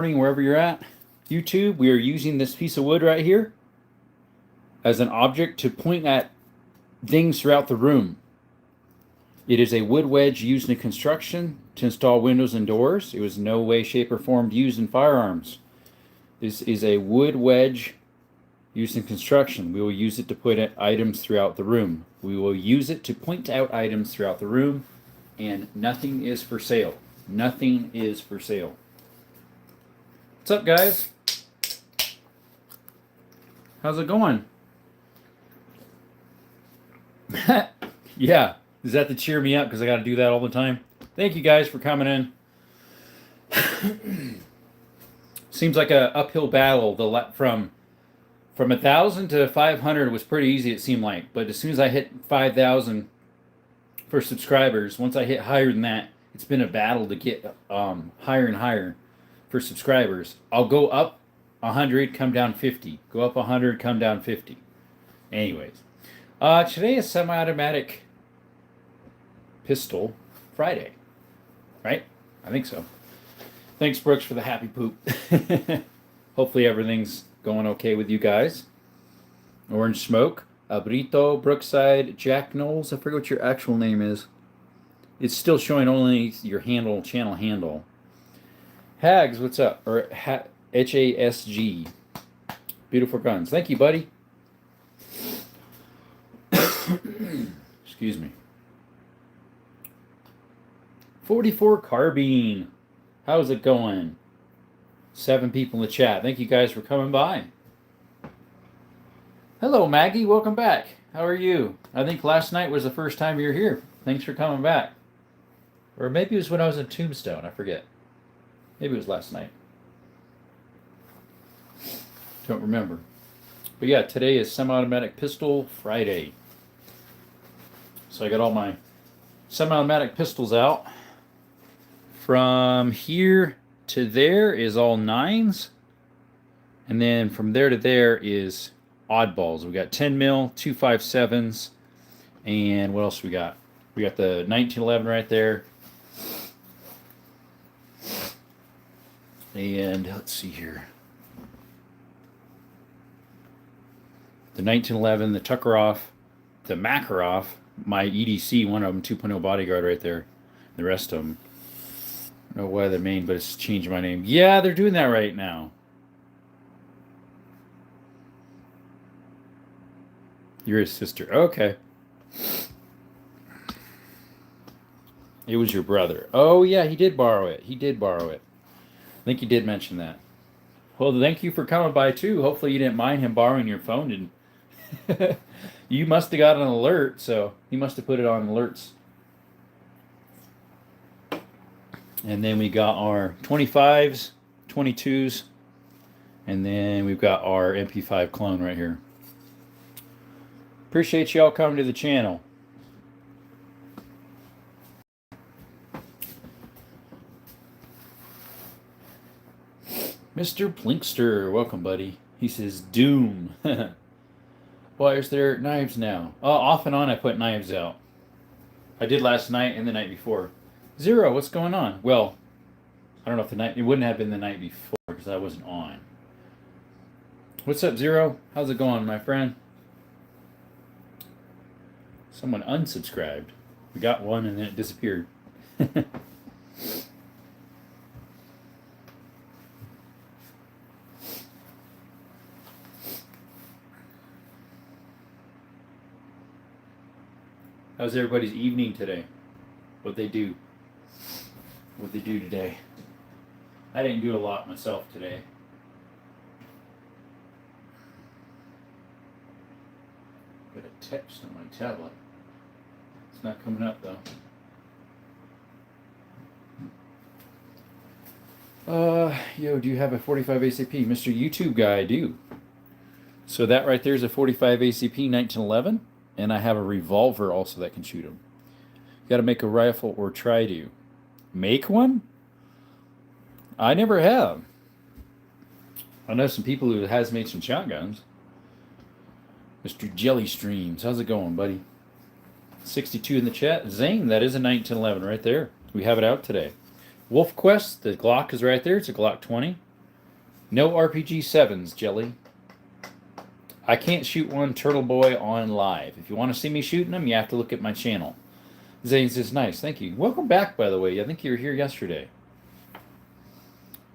Wherever you're at. YouTube, we are using this piece of wood right here as an object to point at things throughout the room. It is a wood wedge used in construction to install windows and doors. It was no way, shape, or form used in firearms. This is a wood wedge used in construction. We will use it to point at items throughout the room. We will use it to point out items throughout the room, and nothing is for sale. Nothing is for sale. What's up, guys? How's it going? Yeah, is that to cheer me up because I got to do that all the time? Thank you guys for coming in. Seems like a uphill battle. From 1,000 to 500 was pretty easy, it seemed like. But as soon as I hit 5,000 for subscribers, once I hit higher than that, it's been a battle to get higher and higher for subscribers. I'll go up 100, come down 50. Go up 100, come down 50. Anyways, today is semi-automatic pistol Friday, right? I think so. Thanks, Brooks, for the happy poop. Hopefully everything's going okay with you guys. Orange Smoke, Abrito, Brookside, Jack Knowles. I forget what your actual name is. It's still showing only your channel handle. Hags, what's up? Or HASG. Beautiful guns. Thank you, buddy. Excuse me. 44 Carbine. How's it going? 7 people in the chat. Thank you guys for coming by. Hello, Maggie. Welcome back. How are you? I think last night was the first time you were here. Thanks for coming back. Or maybe it was when I was in Tombstone. I forget. Maybe it was last night. Don't remember. But yeah, today is Semi-Automatic Pistol Friday. So I got all my semi-automatic pistols out. From here to there is all 9s. And then from there to there is oddballs. We got 10 mil, 257s, and what else we got? We got the 1911 right there. And let's see here. The 1911, the Tuckeroff, the Makarov, my EDC, one of them, 2.0 bodyguard right there. The rest of them, I don't know why they're main, but it's changed my name. Yeah, they're doing that right now. You're his sister. Okay. It was your brother. Oh, yeah, he did borrow it. He did borrow it. I think you did mention that. Well, thank you for coming by, too. Hopefully you didn't mind him borrowing your phone. And you must have got an alert, so he must have put it on alerts. And then we got our 25s, 22s, and then we've got our MP5 clone right here. Appreciate y'all coming to the channel. Mr. Blinkster, welcome, buddy. He says, Doom. Why is there knives now? Off and on I put knives out. I did last night and the night before. Zero, what's going on? Well, I don't know if it wouldn't have been the night before because I wasn't on. What's up, Zero? How's it going, my friend? Someone unsubscribed. We got one and then it disappeared. How's everybody's evening today? What'd they do? What'd they do today? I didn't do a lot myself today. Got a text on my tablet. It's not coming up though. Yo, do you have a 45 ACP? Mr. YouTube guy, I do. So that right there is a 45 ACP 1911. And I have a revolver also that can shoot them. You got to make a rifle or try to. Make one? I never have. I know some people who has made some shotguns. Mr. Jelly Streams, how's it going, buddy? 62 in the chat. Zane, that is a 1911 right there. We have it out today. Wolf Quest, the Glock is right there. It's a Glock 20. No RPG 7s, Jelly. I can't shoot one Turtle Boy on live. If you want to see me shooting them, you have to look at my channel. Zane says, nice, thank you. Welcome back, by the way. I think you were here yesterday.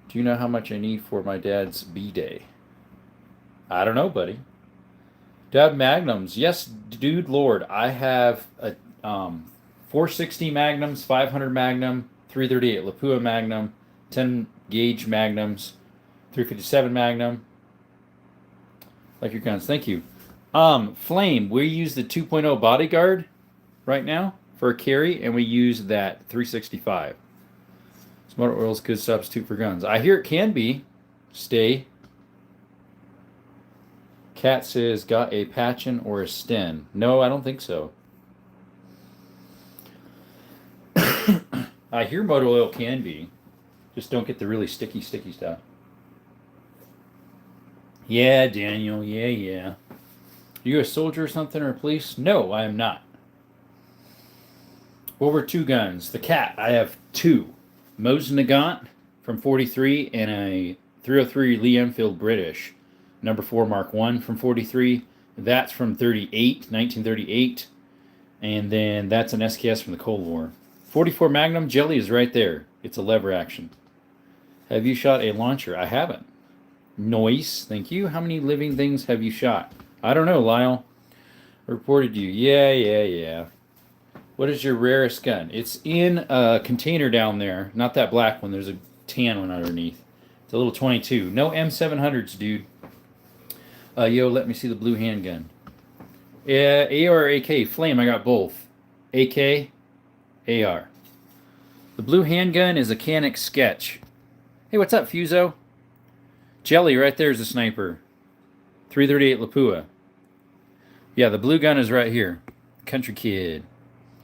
Do you know how much I need for my dad's B-Day? I don't know, buddy. Dad Magnums. Yes, dude, Lord. I have a 460 Magnums, 500 Magnum, 338 Lapua Magnum, 10 gauge Magnums, 357 Magnum. Like your guns. Thank you. Flame. We use the 2.0 Bodyguard right now for a carry, and we use that 365. Motor oil is a good substitute for guns. I hear it can be. Stay. Cat says, got a Patchen or a Sten? No, I don't think so. I hear motor oil can be. Just don't get the really sticky stuff. Yeah, Daniel. Yeah. You a soldier or something, or police? No, I am not. What were two guns? The Cat. I have two. Mose Nagant from 43 and a 303 Lee Enfield British. Number 4 Mark 1 from 43. That's from 1938. And then that's an SKS from the Cold War. 44 Magnum Jelly is right there. It's a lever action. Have you shot a launcher? I haven't. Noise, thank you. How many living things have you shot? I don't know, Lyle. Reported you. Yeah. What is your rarest gun? It's in a container down there. Not that black one. There's a tan one underneath. It's a little 22. No M700s, dude. Yo, let me see the blue handgun. AR or AK? Flame, I got both. AK, AR. The blue handgun is a Canik Sketch. Hey, what's up, Fuso? Jelly, right there is a sniper. 338 Lapua. Yeah, the blue gun is right here. Country Kid.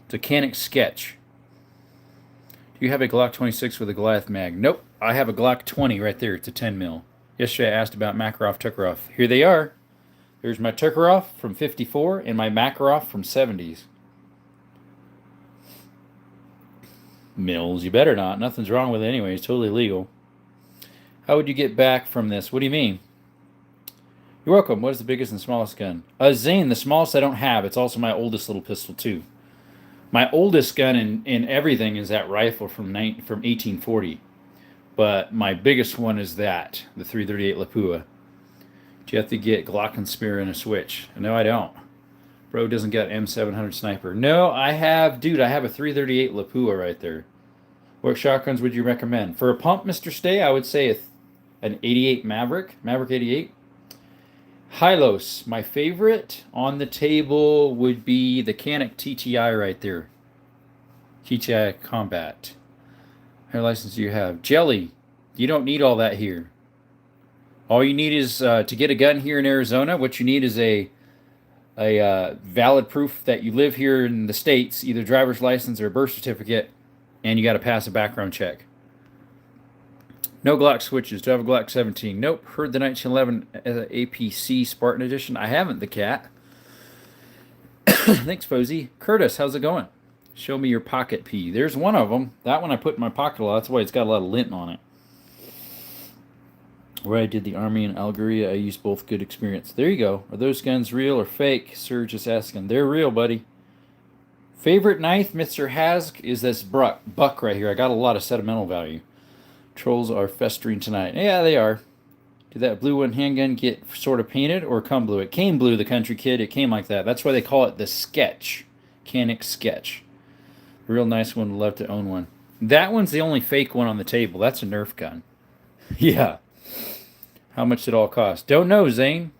It's a Canik Sketch. Do you have a Glock 26 with a Goliath mag? Nope. I have a Glock 20 right there. It's a 10 mil. Yesterday I asked about Makarov Tukharov. Here they are. There's my Tukharov from 54 and my Makarov from 70s. Mills, you better not. Nothing's wrong with it anyway. It's totally legal. How would you get back from this? What do you mean? You're welcome. What is the biggest and smallest gun? Zane, the smallest I don't have. It's also my oldest little pistol, too. My oldest gun in everything is that rifle from 1840. But my biggest one is that, the 338 Lapua. Do you have to get Glockenspiel and a switch? No, I don't. Bro doesn't get M700 sniper. No, I have a 338 Lapua right there. What shotguns would you recommend? For a pump, Mr. Stay, I would say an 88 Maverick 88. Hylos, my favorite on the table would be the Canik TTI right there. TTI Combat. How many licenses do you have? Jelly, you don't need all that here. All you need is, to get a gun here in Arizona, what you need is a valid proof that you live here in the States, either driver's license or a birth certificate, and you got to pass a background check. No Glock switches. Do I have a Glock 17? Nope. Heard the 1911 APC Spartan Edition. I haven't, the cat. Thanks, Posey. Curtis, how's it going? Show me your pocket pea. There's one of them. That one I put in my pocket a lot. That's why it's got a lot of lint on it. Where I did the Army in Algeria, I used both. Good experience. There you go. Are those guns real or fake? Serge is asking. They're real, buddy. Favorite knife, Mr. Hask, is this buck right here. I got a lot of sentimental value. Trolls are festering tonight. Yeah, they are. Did that blue one handgun get sort of painted or come blue? It came blue, the Country Kid. It came like that. That's why they call it the Sketch. Canik Sketch. A real nice one. Would love to own one. That one's the only fake one on the table. That's a Nerf gun. Yeah. How much did it all cost? Don't know, Zane.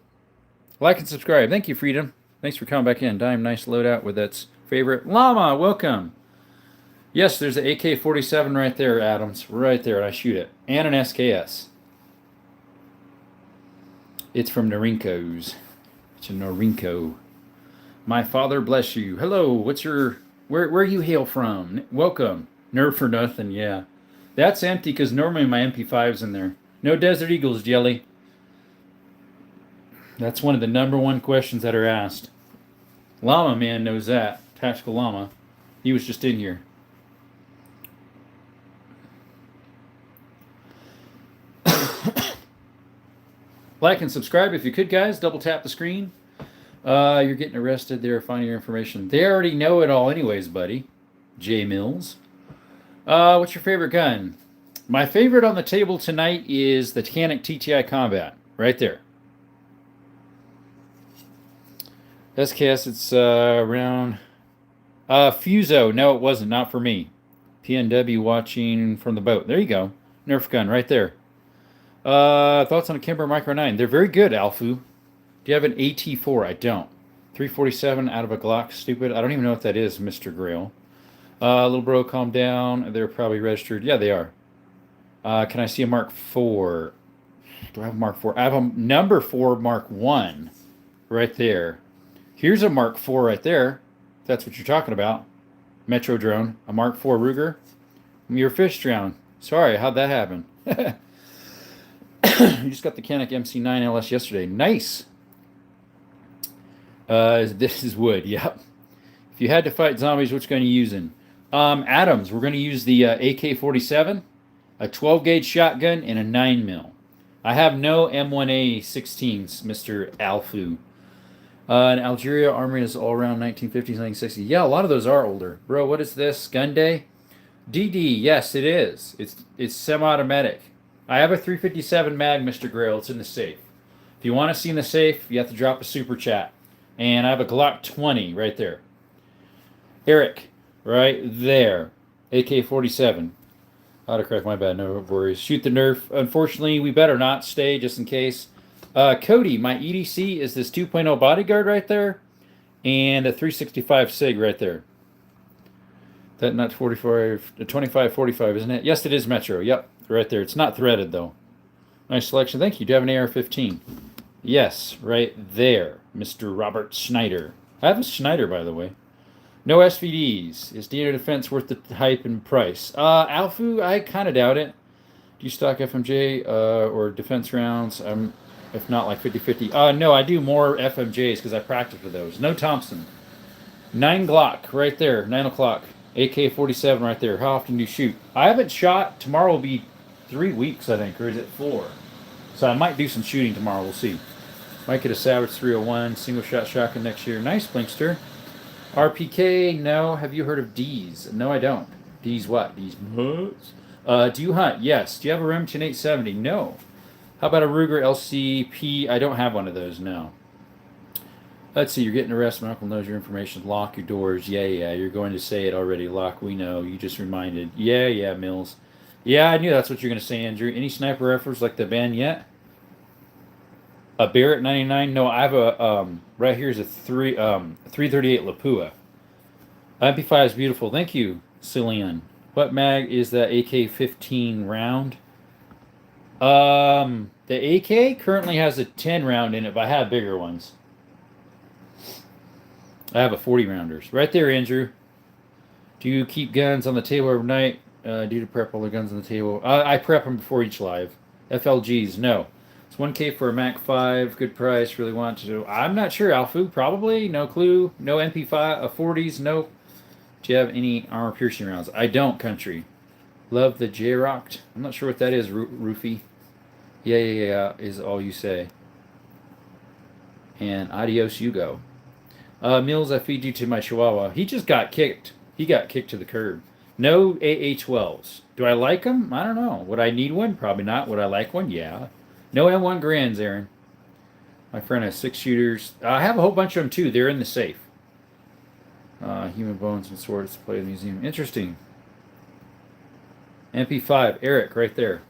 Like and subscribe. Thank you, Freedom. Thanks for coming back in. Dime, nice loadout with that's favorite. Llama, welcome. Yes, there's an AK-47 right there, Adams. Right there, and I shoot it. And an SKS. It's from Norinco's. It's a Norinco. My father bless you. Hello, what's your... Where you hail from? Welcome. Nerf for nothing, yeah. That's empty because normally my MP5's in there. No Desert Eagles, Jelly. That's one of the #1 questions that are asked. Llama Man knows that. Tactical Llama. He was just in here. Like and subscribe if you could, guys. Double tap the screen. You're getting arrested. They're finding your information. They already know it all anyways, buddy. J Mills. What's your favorite gun? My favorite on the table tonight is the Canik TTI Combat. Right there. SKS, it's around... Fuso. No, it wasn't. Not for me. PNW watching from the boat. There you go. Nerf gun right there. Thoughts on a Kimber Micro 9? They're very good, Alfu. Do you have an AT4? I don't. 347 out of a Glock. Stupid. I don't even know what that is, Mr. Grail. Little bro, calm down. They're probably registered. Yeah, they are. Can I see a Mark 4? Do I have a Mark 4? I have a number 4 Mark 1 right there. Here's a Mark 4 right there. If that's what you're talking about. Metro drone. A Mark 4 Ruger. Your fish drowned. Sorry, how'd that happen? You just got the Canik MC9 LS yesterday. Nice. This is wood. Yep. If you had to fight zombies, which gun are you using? Adams. We're going to use the AK-47, a 12-gauge shotgun, and a 9mm. I have no M1A16s, Mr. Alfu. In Algeria, Armory is all around 1950s, 1960s. Yeah, a lot of those are older. Bro, what is this? Gun Day? DD. Yes, it is. It's semi-automatic. I have a 357 mag, Mr. Grail. It's in the safe. If you want to see in the safe, you have to drop a super chat. And I have a Glock 20 right there. Eric, right there. AK-47. Autocorrect, my bad. No worries. Shoot the Nerf. Unfortunately, we better not stay just in case. Cody, my EDC is this 2.0 bodyguard right there. And a 365 SIG right there. That not 45, 25, 45, isn't it? Yes, it is Metro. Yep, right there. It's not threaded, though. Nice selection. Thank you. Do you have an AR-15? Yes, right there, Mr. Robert Schneider. I have a Schneider, by the way. No SVDs. Is Dino Defense worth the hype and price? Alfu, I kind of doubt it. Do you stock FMJ or defense rounds? If not, like 50-50. No, I do more FMJs because I practice with those. No Thompson. 9 Glock right there. 9 o'clock. AK-47 right there. How often do you shoot? I haven't shot. Tomorrow will be 3 weeks, I think. Or is it 4? So I might do some shooting tomorrow. We'll see. Might get a Savage 301 single shot shotgun next year. Nice, Blinkster. RPK, no. Have you heard of D's? No, I don't. D's what? D's nuts? Do you hunt? Yes. Do you have a Remington 870? No. How about a Ruger LCP? I don't have one of those, no. Let's see, you're getting arrested. My uncle knows your information. Lock your doors. Yeah, yeah. You're going to say it already. Lock, we know. You just reminded. Yeah, yeah, Mills. Yeah, I knew that's what you're going to say, Andrew. Any sniper rifles like the Bayonet? A Barrett 99? No, I have a, right here is a 338 Lapua. MP5 is beautiful. Thank you, Cillian. What mag is that AK-15 round? The AK currently has a 10 round in it, but I have bigger ones. I have a 40 rounders. Right there, Andrew. Do you keep guns on the table every night? Do you prep all the guns on the table? I prep them before each live. FLGs, no. It's 1K for a Mac 5. Good price. Really want to. I'm not sure, Alfu. Probably. No clue. No MP5. 40s. Nope. Do you have any armor piercing rounds? I don't, country. Love the J-Rocked. I'm not sure what that is, Roofy. Yeah, yeah, yeah, is all you say. And adios you go. Mills, I feed you to my Chihuahua. He just got kicked. He got kicked to the curb. No AA-12s. Do I like them? I don't know. Would I need one? Probably not. Would I like one? Yeah. No M1 Grands, Aaron. My friend has 6 shooters. I have a whole bunch of them, too. They're in the safe. Human bones and swords to play in the museum. Interesting. MP5. Eric, right there.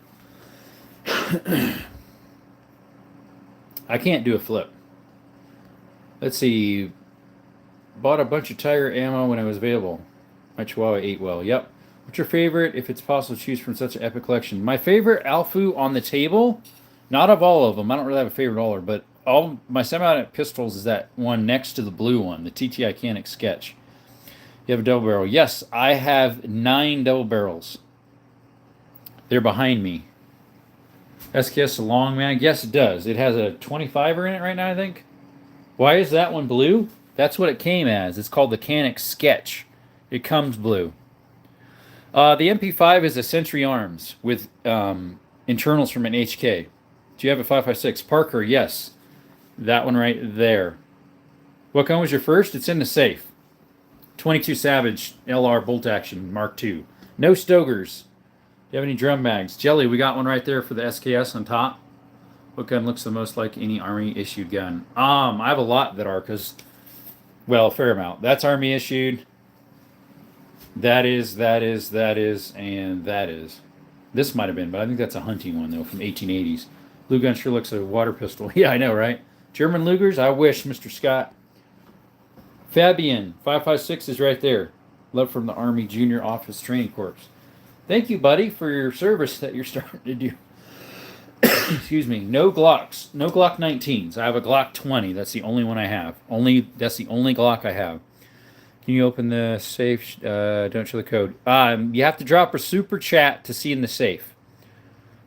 I can't do a flip. Let's see. Bought a bunch of Tiger ammo when it was available. My Chihuahua ate well. Yep. What's your favorite, if it's possible to choose from such an epic collection? My favorite Alfu on the table, not of all of them. I don't really have a favorite order, but all my semi-automatic pistols is that one next to the blue one, the TTI Canik Sketch. You have a double barrel. Yes, I have 9 double barrels. They're behind me. SKS a long mag? Yes, it does. It has a 25er in it right now, I think. Why is that one blue? That's what it came as. It's called the Canik Sketch. It comes blue. The MP5 is a Century Arms with internals from an HK. Do you have a 5.56? Parker, yes. That one right there. What gun was your first? It's in the safe. 22 Savage LR bolt action Mark II. No Stogers. Do you have any drum mags? Jelly, we got one right there for the SKS on top. What gun looks the most like any Army issued gun? I have a lot that are, because, well, a fair amount. That's Army issued. That is, and that is. This might have been, but I think that's a hunting one, though, from 1880s. Blue gun sure looks like a water pistol. Yeah, I know, right? German Lugers? I wish, Mr. Scott. Fabian, 5.56 is right there. Love from the Army Junior Office Training Corps. Thank you, buddy, for your service that you're starting to do. Excuse me. No Glocks. No Glock 19s. I have a Glock 20. That's the only one I have. That's the only Glock I have. Can you open the safe? Don't show the code. You have to drop a super chat to see in the safe.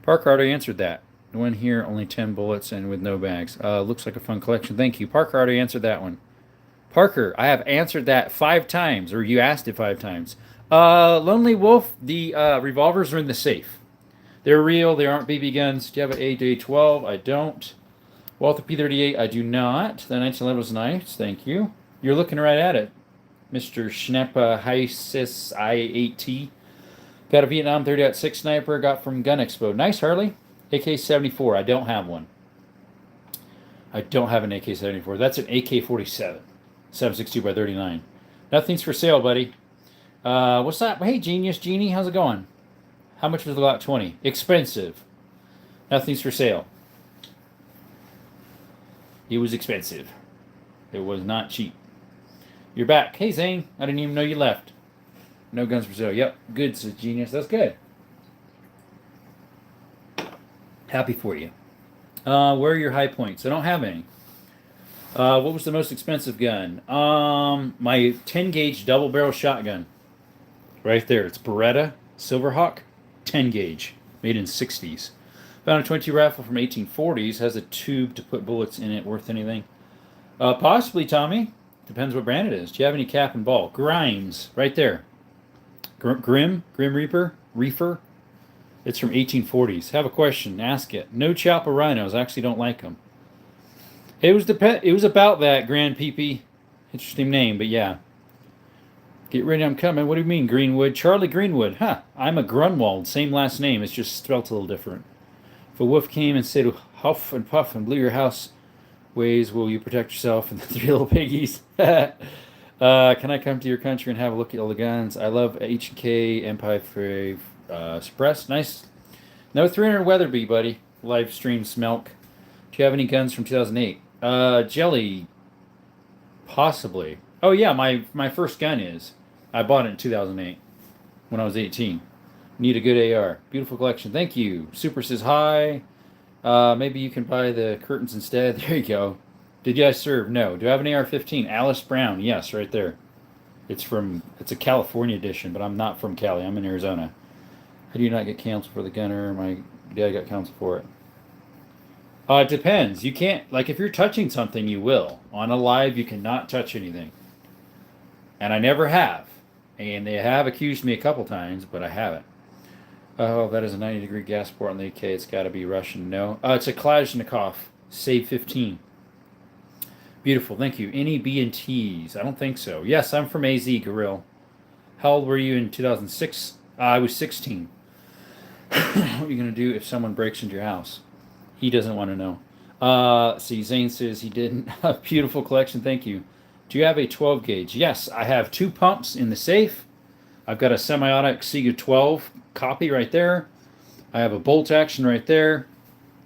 Parker already answered that. The one here, only 10 bullets and with no bags. Looks like a fun collection. Thank you. Parker already answered that one. Parker, I have answered that 5 times, or you asked it 5 times. Lonely Wolf, the revolvers are in the safe. They're real. They aren't BB guns. Do you have an AJ-12? I don't. Walther P38, I do not. The 1911 was nice. Thank you. You're looking right at it. Mr. Schneppa Hysis I8T. Got a Vietnam 30.6 sniper. Got from Gun Expo. Nice, Harley. AK-74. I don't have one. I don't have an AK-74. That's an AK-47. 7.62 by 39. Nothing's for sale, buddy. What's that? Hey, Genius Genie. How's it going? How much was the Glock 20? Expensive. Nothing's for sale. It was expensive. It was not cheap. You're back. Hey, Zane. I didn't even know you left. No guns for sale. Yep. Good, says Genius. That's good. Happy for you. Where are your high points? I don't have any. What was the most expensive gun? My 10 gauge double barrel shotgun. Right there. It's Beretta Silverhawk 10 gauge. Made in 60s. Found a 22 rifle from 1840s. Has a tube to put bullets in it. Worth anything? Possibly, Tommy. Depends what brand it is. Do you have any cap and ball? Grimes. Right there. Grim Reaper. It's from 1840s. Have a question. Ask it. No Chopper Rhinos. I actually don't like them. It was about that, Grand PP. Interesting name, but yeah. Get ready, I'm coming. What do you mean, Greenwood? Charlie Greenwood. Huh. I'm a Grunwald. Same last name. It's just spelt a little different. If a wolf came and said, huff and puff and blew your house ways, will you protect yourself and the 3 little piggies? Can I come to your country and have a look at all the guns? I love H&K, Empire Suppress. Nice. No 300 Weatherby, buddy. Live stream Smelk. Do you have any guns from 2008? Jelly. Possibly. Oh, yeah, my first gun is. I bought it in 2008 when I was 18. Need a good AR. Beautiful collection. Thank you. Super says hi. Maybe you can buy the curtains instead. There you go. Did you guys serve? No. Do I have an AR-15? Alice Brown. Yes, right there. It's a California edition, but I'm not from Cali. I'm in Arizona. How do you not get canceled for the gunner? My dad got canceled for it. It depends. You can't, like, if you're touching something, you will. On a live, you cannot touch anything. And I never have. And they have accused me a couple times, but I haven't. Oh, that is a 90-degree gas port on the AK. It's got to be Russian. No. It's a Kalashnikov. Save 15. Beautiful. Thank you. Any B&Ts? I don't think so. Yes, I'm from AZ, Gorilla. How old were you in 2006? I was 16. What are you going to do if someone breaks into your house? He doesn't want to know. See, Zane says he didn't. Beautiful collection. Thank you. Do you have a 12 gauge? Yes, I have 2 pumps in the safe. I've got a semi-automatic Sega 12 copy right there. I have a bolt action right there.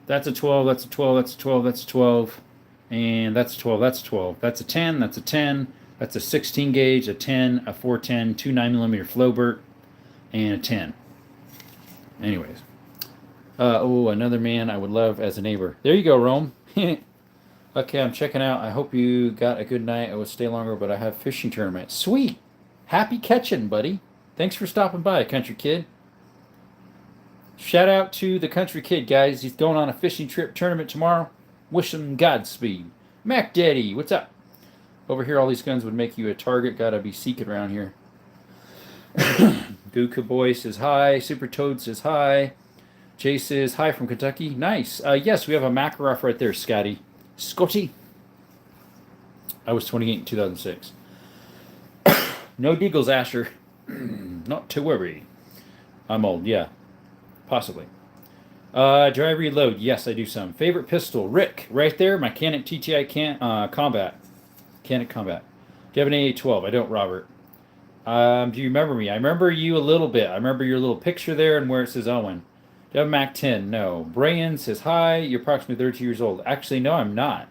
That's a 12, that's a 12, that's a 12, that's a 12. And that's a 12, that's a 12. That's a 10, that's a 10. That's a 16 gauge, a 10, a 410, 2 9mm Flowbert, and a 10. Anyways. Another man I would love as a neighbor. There you go, Rome. Okay, I'm checking out. I hope you got a good night. I will stay longer, but I have fishing tournament. Sweet. Happy catching, buddy. Thanks for stopping by, Country Kid. Shout out to the Country Kid, guys. He's going on a fishing trip tournament tomorrow. Wish him Godspeed. Mac Daddy, what's up? Over here, all these guns would make you a target. Gotta be seeking around here. Gooka Boy says hi. Super Toad says hi. Jay says, hi from Kentucky. Nice. Yes, we have a Makarov right there, Scotty. Scotty. I was 28 in 2006. No deagles, Asher. Not to worry. I'm old, yeah. Possibly. Dry reload. Yes, I do some. Favorite pistol. Rick, right there. My Canik TTI Combat. Canik Combat. Do you have an AA-12? I don't, Robert. Do you remember me? I remember you a little bit. I remember your little picture there and where it says Owen. Do you have a Mac 10? No. Brian says, hi. You're approximately 32 years old. Actually, no, I'm not.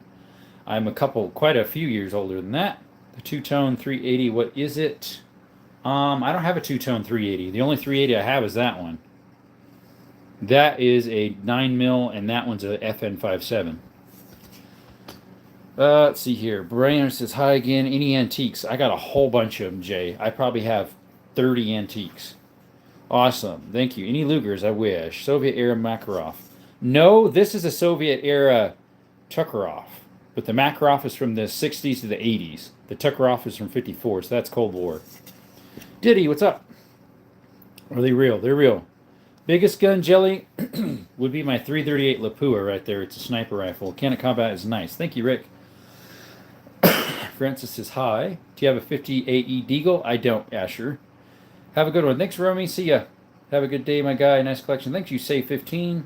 I'm quite a few years older than that. The two-tone 380, what is it? I don't have a two-tone 380. The only 380 I have is that one. That is a 9mm, and that one's a FN57. Let's see here. Brian says, hi again. Any antiques? I got a whole bunch of them, Jay. I probably have 30 antiques. Awesome. Thank you. Any Lugers? I wish. Soviet-era Makarov. No, this is a Soviet-era Tukarov. But the Makarov is from the 60s to the 80s. The Tukarov is from 54, so that's Cold War. Diddy, what's up? Are they real? They're real. Biggest gun, Jelly, would be my 338 Lapua right there. It's a sniper rifle. Canik Combat is nice. Thank you, Rick. Francis says, hi. Do you have a 50 AE Deagle? I don't, Asher. Have a good one. Thanks, Romy. See ya. Have a good day, my guy. Nice collection. Thanks, you say 15.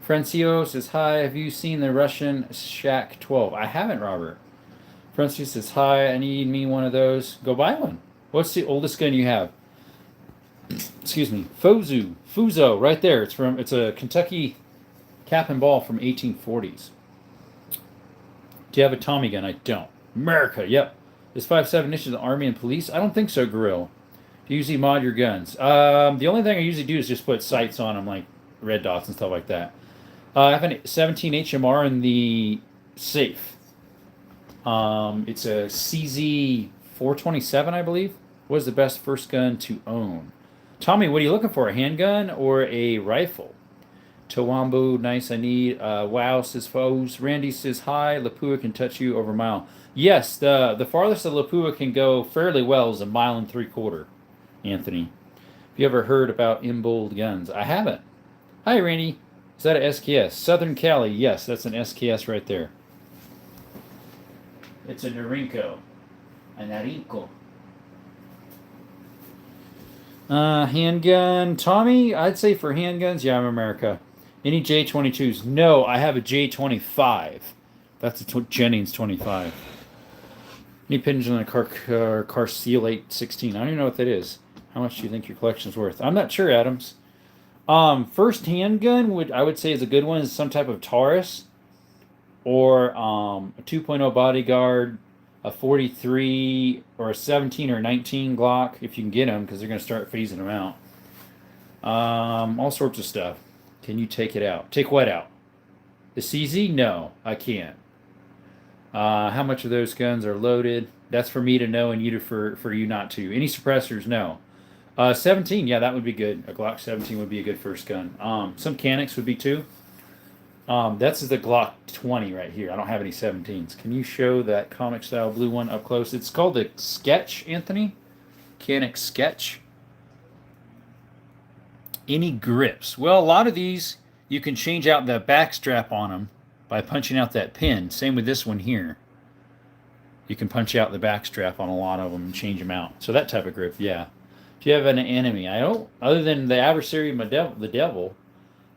Francio says, hi. Have you seen the Russian Shack 12? I haven't, Robert. Francio says, hi. I need me one of those. Go buy one. What's the oldest gun you have? Excuse me. Fuzo, right there. It's a Kentucky cap and ball from 1840s. Do you have a Tommy gun? I don't. America, yep. Is 5.7 inches the Army and Police? I don't think so, Grill. Do you usually mod your guns? The only thing I usually do is just put sights on them, like red dots and stuff like that. I have a 17 HMR in the safe. It's a CZ 427, I believe. What is the best first gun to own? Tommy, what are you looking for? A handgun or a rifle? Towambu, nice. I need. Wow says foes. Randy says hi. Lapua can touch you over a mile. Yes, the farthest the Lapua can go fairly well is 1.75 miles. Anthony, have you ever heard about Imbold guns? I haven't. Hi, Randy. Is that a SKS? Southern Cali. Yes, that's an SKS right there. It's a Narinko. A Narinko. Handgun. Tommy, I'd say for handguns, yeah, I'm America. Any J22s? No, I have a J25. That's a Jennings 25. Any pigeons on a car Seal 816? I don't even know what that is. How much do you think your collection's worth? I'm not sure, Adams. First handgun I would say is a good one is some type of Taurus or a 2.0 Bodyguard, a 43 or a 17 or 19 Glock if you can get them because they're going to start phasing them out. All sorts of stuff. Can you take it out? Take what out? The CZ? No, I can't. How much of those guns are loaded? That's for me to know and for you not to. Any suppressors? No. 17, yeah, that would be good. A Glock 17 would be a good first gun. Some Canics would be too. That's the Glock 20 right here. I don't have any 17s. Can you show that comic style blue one up close? It's called the Sketch, Anthony. Canik Sketch. Any grips? Well, a lot of these you can change out the back strap on them by punching out that pin. Same with this one here. You can punch out the back strap on a lot of them and change them out. So that type of grip, yeah. Do you have an enemy? I don't. Other than the adversary, the devil.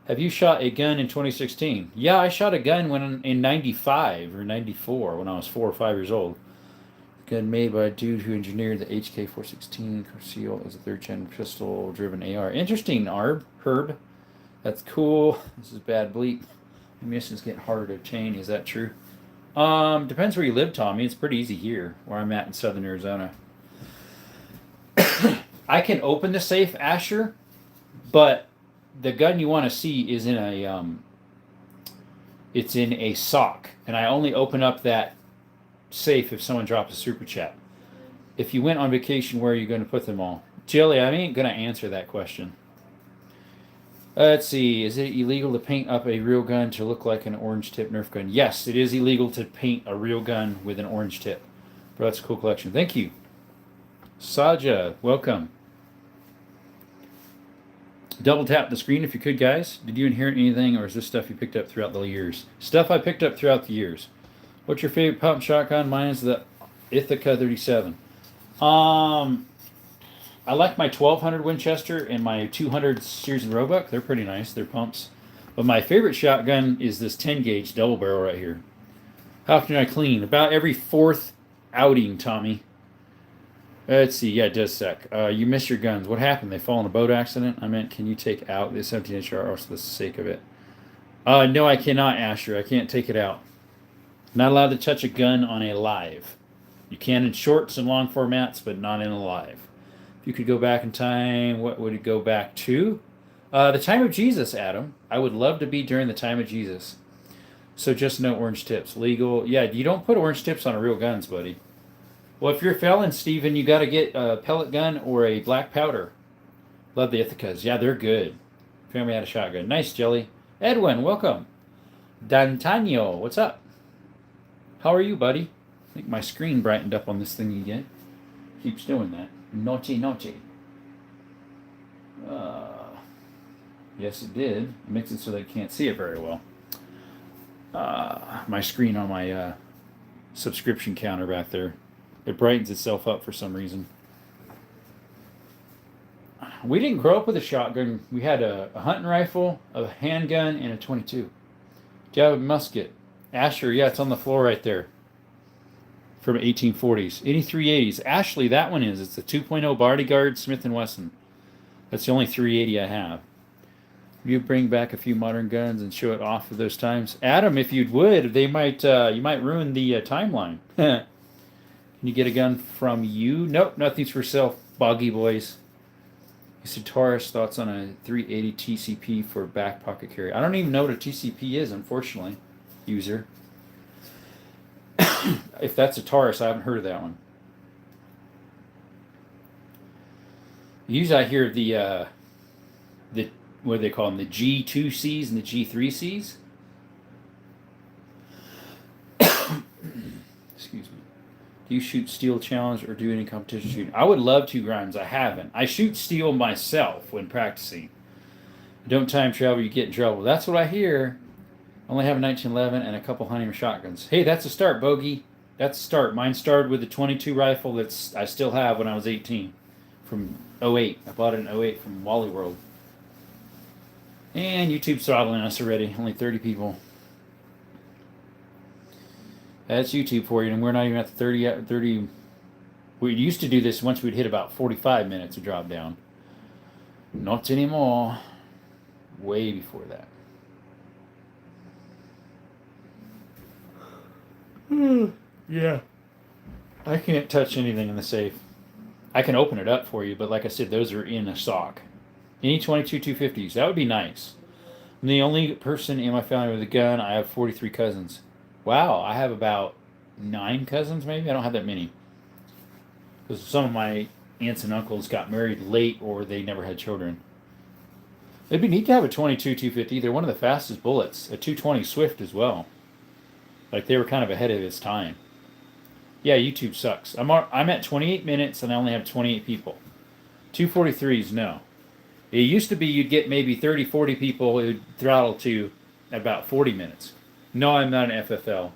Have you shot a gun in 2016? Yeah, I shot a gun in 95 or 94 when I was 4 or 5 years old. Gun made by a dude who engineered the HK416 Conceal as a 3rd-gen pistol-driven AR. Interesting, Herb. That's cool. This is bad bleep. Emissions getting harder to obtain. Is that true? Depends where you live, Tommy. It's pretty easy here, where I'm at in southern Arizona. I can open the safe, Asher, but the gun you want to see is in a sock, and I only open up that safe if someone drops a super chat. If you went on vacation, where are you going to put them all? Jilly, I ain't going to answer that question. Let's see. Is it illegal to paint up a real gun to look like an orange tip Nerf gun? Yes, it is illegal to paint a real gun with an orange tip. But that's a cool collection. Thank you. Saja, welcome. Double tap the screen if you could, guys. Did you inherit anything, or is this stuff you picked up throughout the years? Stuff I picked up throughout the years. What's your favorite pump shotgun? Mine is the Ithaca 37. I like my 1200 Winchester and my 200 Sears and Roebuck. They're pretty nice. They're pumps. But my favorite shotgun is this 10 gauge double barrel right here. How often do I clean? About every fourth outing, Tommy. Let's see. Yeah, it does suck. You miss your guns. What happened? They fall in a boat accident? I meant, can you take out this 17-inch RR for the sake of it? No, I cannot, Asher. I can't take it out. Not allowed to touch a gun on a live. You can in shorts and long formats, but not in a live. If you could go back in time, what would it go back to? The time of Jesus, Adam. I would love to be during the time of Jesus. So just no orange tips. Legal. Yeah, you don't put orange tips on real guns, buddy. Well, if you're a felon, Steven, you got to get a pellet gun or a black powder. Love the Ithacas. Yeah, they're good. Family had a shotgun. Nice, Jelly. Edwin, welcome. D'Antonio, what's up? How are you, buddy? I think my screen brightened up on this thing again. Keeps doing that. Naughty, naughty. Yes, it did. It makes it so they can't see it very well. My screen on my subscription counter back there. It brightens itself up for some reason. We didn't grow up with a shotgun. We had a hunting rifle, a handgun, and a 22. Do you have a musket? Asher, yeah, it's on the floor right there. From 1840s. Any 380s? Ashley, that one is. It's a 2.0 Bodyguard Smith & Wesson. That's the only 380 I have. You bring back a few modern guns and show it off for those times. Adam, if you would, they might you might ruin the timeline. Can you get a gun from you? Nope, nothing's for sale, Boggy Boys. You said Taurus, thoughts on a 380 TCP for back pocket carry. I don't even know what a TCP is, unfortunately, user. If that's a Taurus, I haven't heard of that one. Usually I hear the what do they call them? The G2Cs and the G3Cs. Excuse me. Do you shoot steel challenge or do any competition shooting? I would love to, Grimes. I haven't. I shoot steel myself when practicing. Don't time travel, you get in trouble. That's what I hear. I only have a 1911 and a couple hunting shotguns. Hey, that's a start, Bogey. That's a start. Mine started with the 22 rifle that's I still have when I was 18. From 08. I bought it in 08 from Wally World. And YouTube's throttling us already. Only 30 people. That's YouTube for you, and we're not even at the 30. We used to do this once we'd hit about 45 minutes of drop down. Not anymore. Way before that. Yeah. I can't touch anything in the safe. I can open it up for you, but like I said, those are in a sock. Any 22 250s. That would be nice. I'm the only person in my family with a gun. I have 43 cousins. Wow, I have about 9 cousins, maybe? I don't have that many. Because some of my aunts and uncles got married late or they never had children. It'd be neat to have a 22 250. They're one of the fastest bullets. A 220 Swift as well. Like they were kind of ahead of its time. Yeah, YouTube sucks. I'm at 28 minutes and I only have 28 people. 243s, no. It used to be you'd get maybe 30, 40 people who'd throttle to about 40 minutes. No, I'm not an FFL.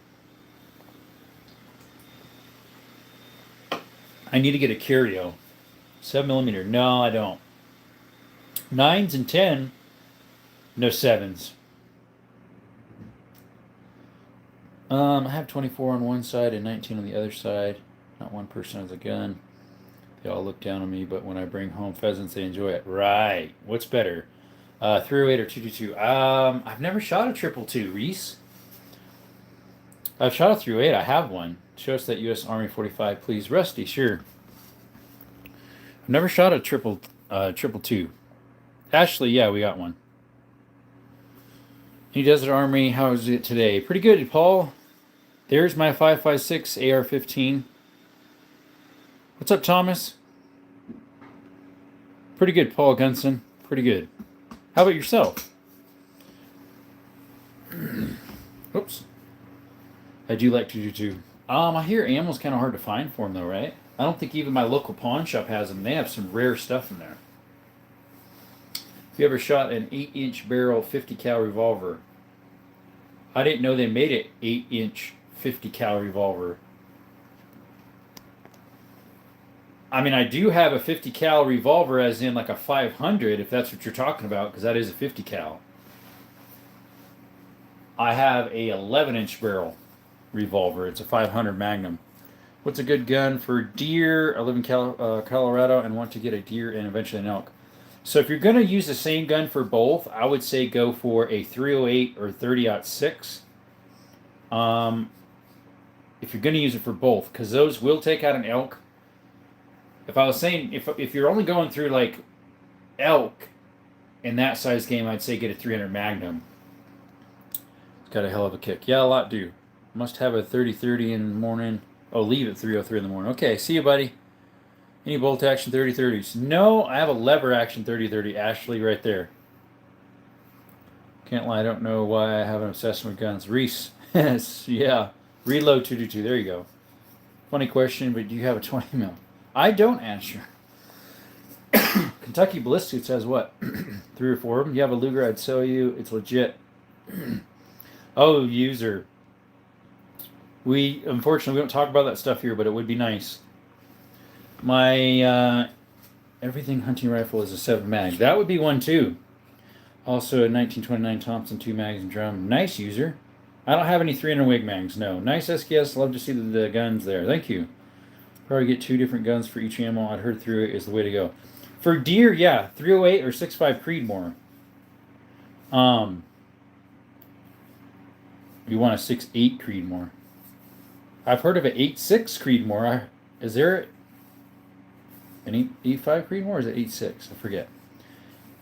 I need to get a Curio. 7mm. No, I don't. 9s and 10. No 7s. I have 24 on one side and 19 on the other side. Not one person has a gun. They all look down on me, but when I bring home pheasants, they enjoy it. Right. What's better? 308 or 222? I've never shot a 222, Reese. I've shot a 308. I have one. Show us that U.S. Army 45, please. Rusty, sure. I've never shot a 222. Ashley, yeah, we got one. New Desert Armory, how is it today? Pretty good, Paul. There's my 5.56 AR-15. What's up, Thomas? Pretty good, Paul Gunson. Pretty good. How about yourself? Oops. I do like to do too. I hear ammo's kind of hard to find for them though, right? I don't think even my local pawn shop has them. They have some rare stuff in there. If you ever shot an 8-inch barrel 50 cal revolver, I didn't know they made it 8-inch 50 cal revolver. I mean, I do have a 50 cal revolver, as in like a 500, if that's what you're talking about, because that is a 50 cal. I have a 11-inch barrel revolver. It's a 500 Magnum. What's a good gun for deer? I live in Colorado and want to get a deer and eventually an elk. So if you're going to use the same gun for both, I would say go for a 308 or 30-06. If you're going to use it for both, because those will take out an elk. If I was saying, if you're only going through like elk in that size game, I'd say get a 300 Magnum. It's got a hell of a kick. Yeah, a lot do. Must have a 30-30 in the morning. Oh, leave at 3:03 in the morning. Okay, see you, buddy. Any bolt action 30-30s? No, I have a lever action 30-30. Ashley, right there. Can't lie, I don't know why I have an obsession with guns. Reese. Yeah. Reload 222. There you go. Funny question, but do you have a 20 mil? I don't answer. Kentucky Ballistics has what? 3 or 4 of them? You have a Luger, I'd sell you. It's legit. Oh, user. Unfortunately, we don't talk about that stuff here, but it would be nice. My everything hunting rifle is a 7 mag. That would be one too. Also a 1929 Thompson 2 mags and drum. Nice, user. I don't have any 300 Wig mags, no. Nice SKS. Love to see the guns there. Thank you. Probably get 2 different guns for each ammo. I'd heard through it is the way to go. For deer, yeah, 308 or 6.5 Creedmoor. You want a 6.8 Creedmoor. I've heard of an 8.6 Creedmoor. Is there an 8.5 Creedmoor or is it 8.6? I forget.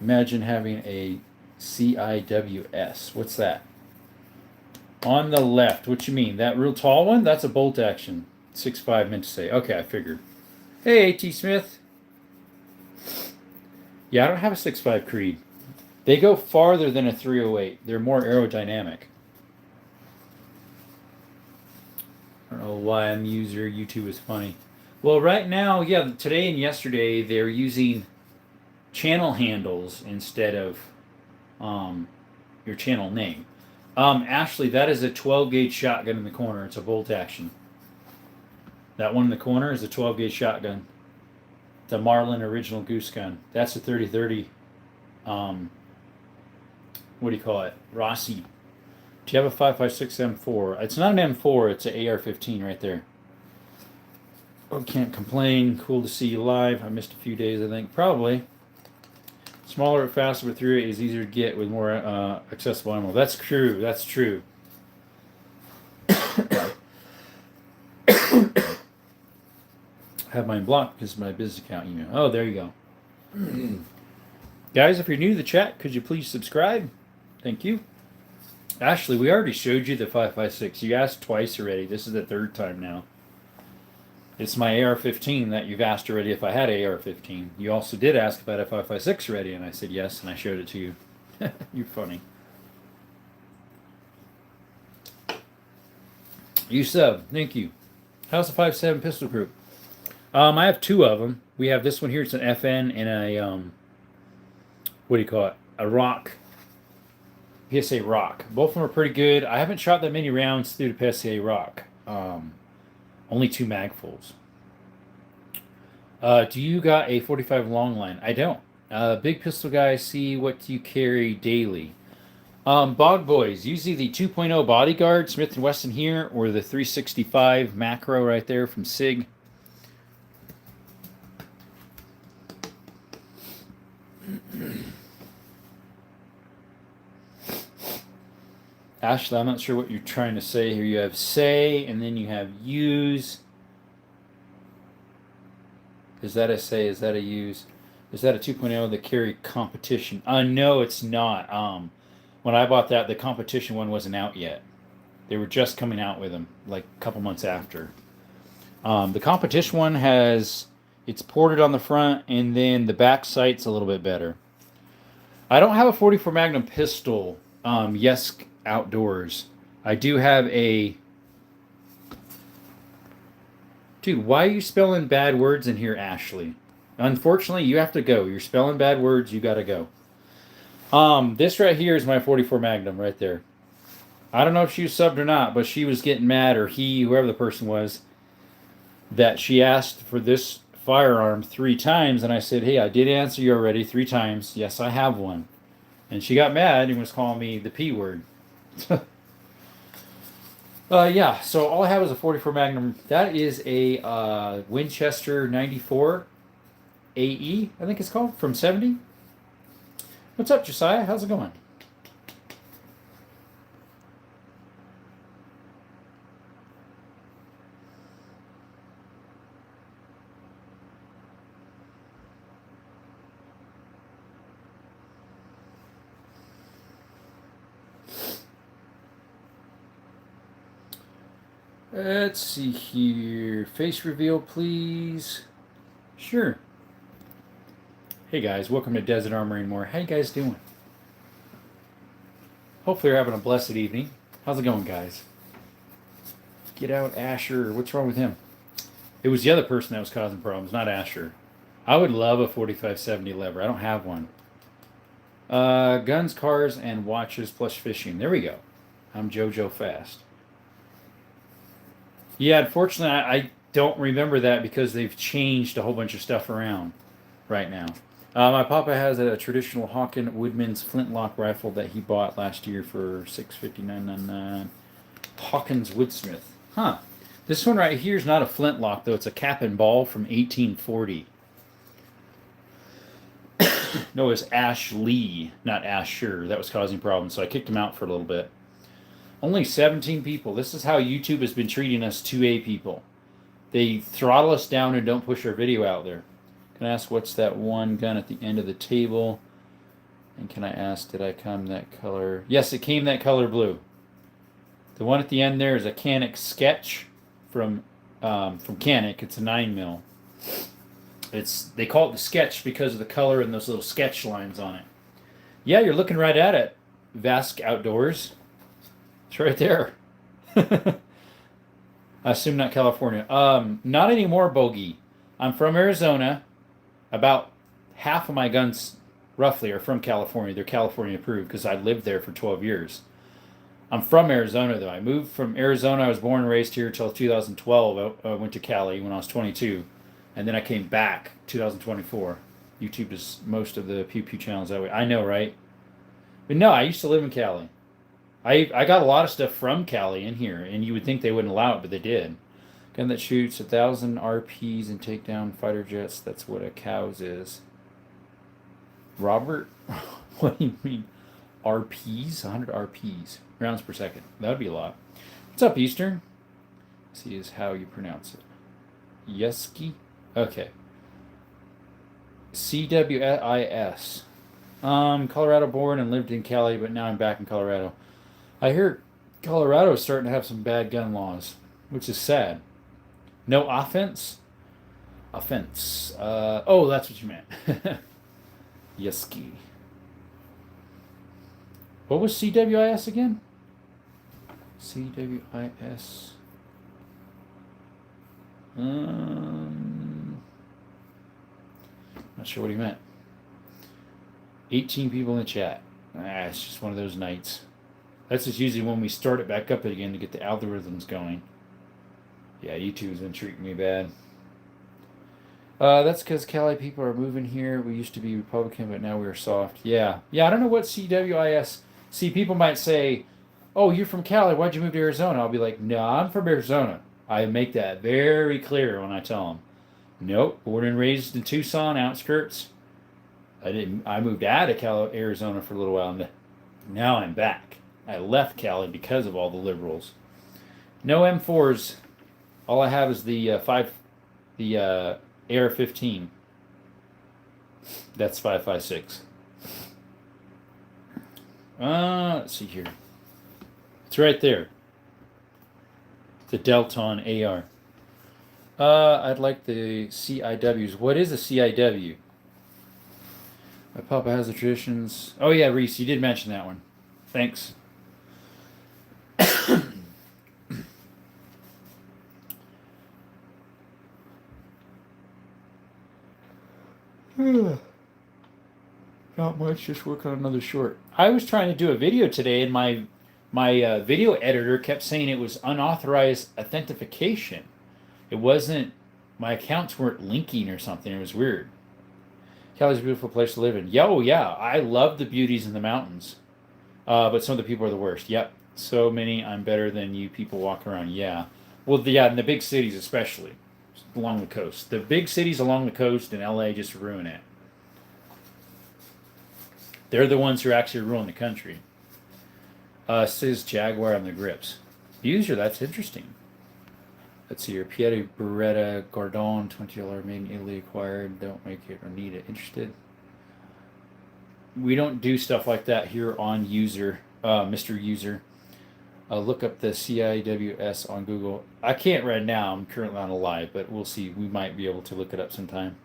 Imagine having a CIWS. What's that? On the left. What you mean? That real tall one? That's a bolt action. 6.5 meant to say. Okay, I figured. Hey, A.T. Smith. Yeah, I don't have a 6.5 Creed. They go farther than a 308. They're more aerodynamic. I don't know why I'm user. YouTube is funny. Well, right now, yeah, today and yesterday, they're using channel handles instead of your channel name. Ashley, that is a 12-gauge shotgun in the corner. It's a bolt action. That one in the corner is a 12-gauge shotgun. The Marlin original goose gun. That's a 30-30. What do you call it? Rossi. Do you have a 5.56 M4? It's not an M4. It's an AR-15 right there. Oh, can't complain. Cool to see you live. I missed a few days, I think. Probably. Smaller, faster, but 308 is easier to get with more accessible ammo. That's true. That's true. Have mine blocked because of my business account email. Oh, there you go. Guys, if you're new to the chat, could you please subscribe? Thank you. Ashley, we already showed you the 5.56. You asked twice already. This is the 3rd time now. It's my AR-15 that you've asked already if I had AR-15. You also did ask if I had a 5.56 already, and I said yes, and I showed it to you. You're funny. You sub. Thank you. How's the 5.7 pistol group? I have 2 of them. We have this one here. It's an FN and a, what do you call it? A rock. PSA rock. Both of them are pretty good. I haven't shot that many rounds through the PSA rock. Only 2 magfuls. Do you got a 45 long line? I don't. Big pistol guy, see what you carry daily. Bog boys, usually the 2.0 bodyguard, Smith & Wesson here, or the 365 macro right there from SIG. Ashley, I'm not sure what you're trying to say here. You have say, and then you have use. Is that a say? Is that a use? Is that a 2.0 that carry competition? No, it's not. When I bought that, the competition one wasn't out yet. They were just coming out with them, like a couple months after. The competition one it's ported on the front, and then the back sight's a little bit better. I don't have a 44 Magnum pistol. Yes, outdoors. I do have a... Dude, why are you spelling bad words in here, Ashley? Unfortunately, you have to go. You're spelling bad words. You got to go. This right here is my 44 Magnum right there. I don't know if she was subbed or not, but she was getting mad, or he, whoever the person was, that she asked for this firearm 3 times, and I said, hey, I did answer you already 3 times. Yes, I have one. And she got mad and was calling me the P word. Yeah, so all I have is a 44 Magnum. That is a Winchester 94 AE, I think it's called, from 70. What's up, Josiah? How's it going? Let's see here. Face reveal, please. Sure. Hey guys, welcome to Desert Armory and More. How you guys doing? Hopefully you're having a blessed evening. How's it going, guys? Get out, Asher. What's wrong with him? It was the other person that was causing problems, not Asher. I would love a 4570 lever. I don't have one. Guns, cars, and watches plus fishing. There we go. I'm JoJo Fast. Yeah, unfortunately, I don't remember that because they've changed a whole bunch of stuff around right now. My papa has a traditional Hawken Woodman's flintlock rifle that he bought last year for $659.99. Hawkins Woodsmith. Huh. This one right here is not a flintlock, though. It's a cap and ball from 1840. No, it's Ash Lee, not Asher. That was causing problems, so I kicked him out for a little bit. Only 17 people. This is how YouTube has been treating us 2A people. They throttle us down and don't push our video out there. Can I ask what's that one gun at the end of the table? And can I ask, did I come that color? Yes, it came that color blue. The one at the end there is a Canik Sketch from Canik. It's a 9mm. They call it the Sketch because of the color and those little sketch lines on it. Yeah, you're looking right at it. Vask Outdoors. It's right there. I assume not California. Not anymore, Bogey. I'm from Arizona. About half of my guns, roughly, are from California. They're California approved because I lived there for 12 years. I'm from Arizona, though. I moved from Arizona. I was born and raised here until 2012. I went to Cali when I was 22. And then I came back 2024. YouTube is most of the Pew Pew channels that way. I know, right? But no, I used to live in Cali. I got a lot of stuff from Cali in here, and you would think they wouldn't allow it, but they did. Gun that shoots 1,000 RPs and take down fighter jets. That's what a cows is. Robert? What do you mean? RPs? 100 RPs. Rounds per second. That would be a lot. What's up, Eastern? Let's see is how you pronounce it. Yeski? Okay. CWIS. Colorado born and lived in Cali, but now I'm back in Colorado. I hear Colorado is starting to have some bad gun laws, which is sad. No offense? Offense. Oh, that's what you meant. Yeski. What was CWIS again? CWIS. Not sure what he meant. 18 people in the chat. It's just one of those nights. That's just usually when we start it back up again to get the algorithms going. Yeah, YouTube's been treating me bad. That's because Cali people are moving here. We used to be Republican, but now we're soft. Yeah. Yeah, I don't know what CWIS... See, people might say, oh, you're from Cali. Why'd you move to Arizona? I'll be like, no, I'm from Arizona. I make that very clear when I tell them. Nope, born and raised in Tucson, outskirts. I moved out of Arizona for a little while, and now I'm back. I left Cali because of all the liberals. No M4s. All I have is the AR-15. That's 5.56. Let's see here. It's right there. The Delton AR. I'd like the CIWs. What is a CIW? My papa has the traditions. Oh yeah, Reese, you did mention that one. Thanks. Not much, just working on another short. I was trying to do a video today, and my video editor kept saying it was unauthorized authentication. It wasn't. My accounts weren't linking or something. It was weird. Cali's a beautiful place to live in. Yeah, oh yeah, I love the beauties in the mountains, but some of the people are the worst. Yep, so many. I'm better than you people walking around. Yeah, well, yeah, in the big cities especially, along the coast. The big cities along the coast in LA just ruin it. They're the ones who actually ruin the country. Says Jaguar on the grips. User, that's interesting. Let's see here. Pieta Beretta Gardon, $20 made in Italy acquired. Don't make it or need it. Interested? We don't do stuff like that here on User, Mr. User. Look up the CIWS on Google. I can't right now. I'm currently on a live, but we'll see. We might be able to look it up sometime.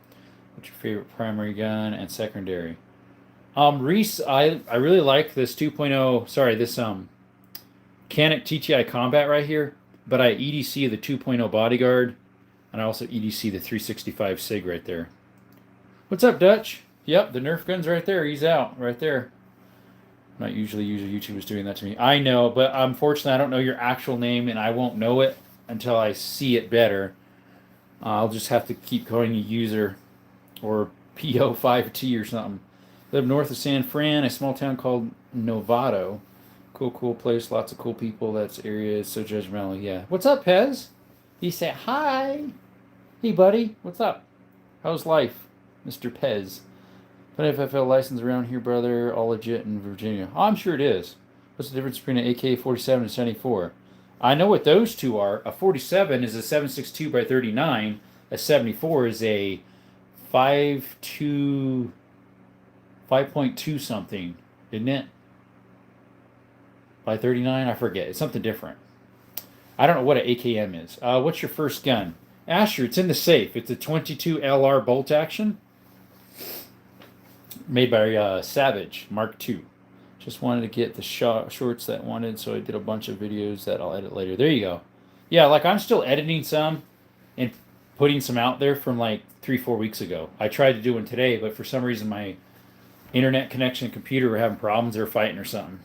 What's your favorite primary gun and secondary? Reese, I really like this 2.0. Sorry, this Canik TTI Combat right here. But I EDC the 2.0 Bodyguard, and I also EDC the 365 SIG right there. What's up, Dutch? Yep, the Nerf gun's right there. He's out right there. Not usually YouTubers doing that to me. I know, but unfortunately I don't know your actual name, and I won't know it until I see it better. I'll just have to keep calling you User or PO5T or something. Live north of San Fran, a small town called Novato. Cool place, lots of cool people. That's area is so judgmental. Yeah. What's up, Pez? He said hi. Hey, buddy. What's up? How's life, Mr. Pez? But FFL license around here, brother. All legit in Virginia. Oh, I'm sure it is. What's the difference between an AK-47 and a 74? I know what those two are. A 47 is a 7.62 by 39. A 74 is a 5.2 something, isn't it? By 39, I forget. It's something different. I don't know what an AKM is. What's your first gun? Asher, it's in the safe. It's a 22 LR bolt action. Made by Savage, Mark II. Just wanted to get the shorts that wanted, so I did a bunch of videos that I'll edit later. There you go. Yeah, like I'm still editing some and putting some out there from like 3-4 weeks ago. I tried to do one today, but for some reason my internet connection and computer were having problems. They were fighting or something.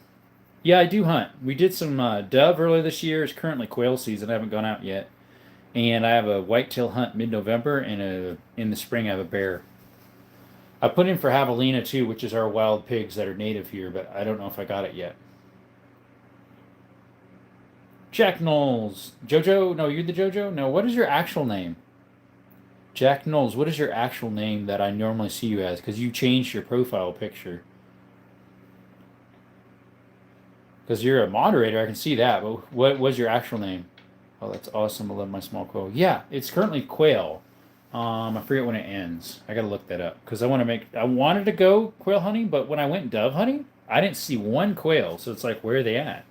Yeah, I do hunt. We did some dove earlier this year. It's currently quail season. I haven't gone out yet. And I have a whitetail hunt mid-November, and in the spring I have a bear. I put in for javelina too, which is our wild pigs that are native here, but I don't know if I got it yet. Jack Knowles. Jojo? No, you're the Jojo? No, what is your actual name? Jack Knowles, what is your actual name that I normally see you as? Because you changed your profile picture. Because you're a moderator, I can see that. But what was your actual name? Oh, that's awesome. I love my small quail. Yeah, it's currently quail. I forget when it ends. I gotta look that up because I wanted to go quail hunting, but when I went dove hunting, I didn't see one quail. So it's like, where are they at?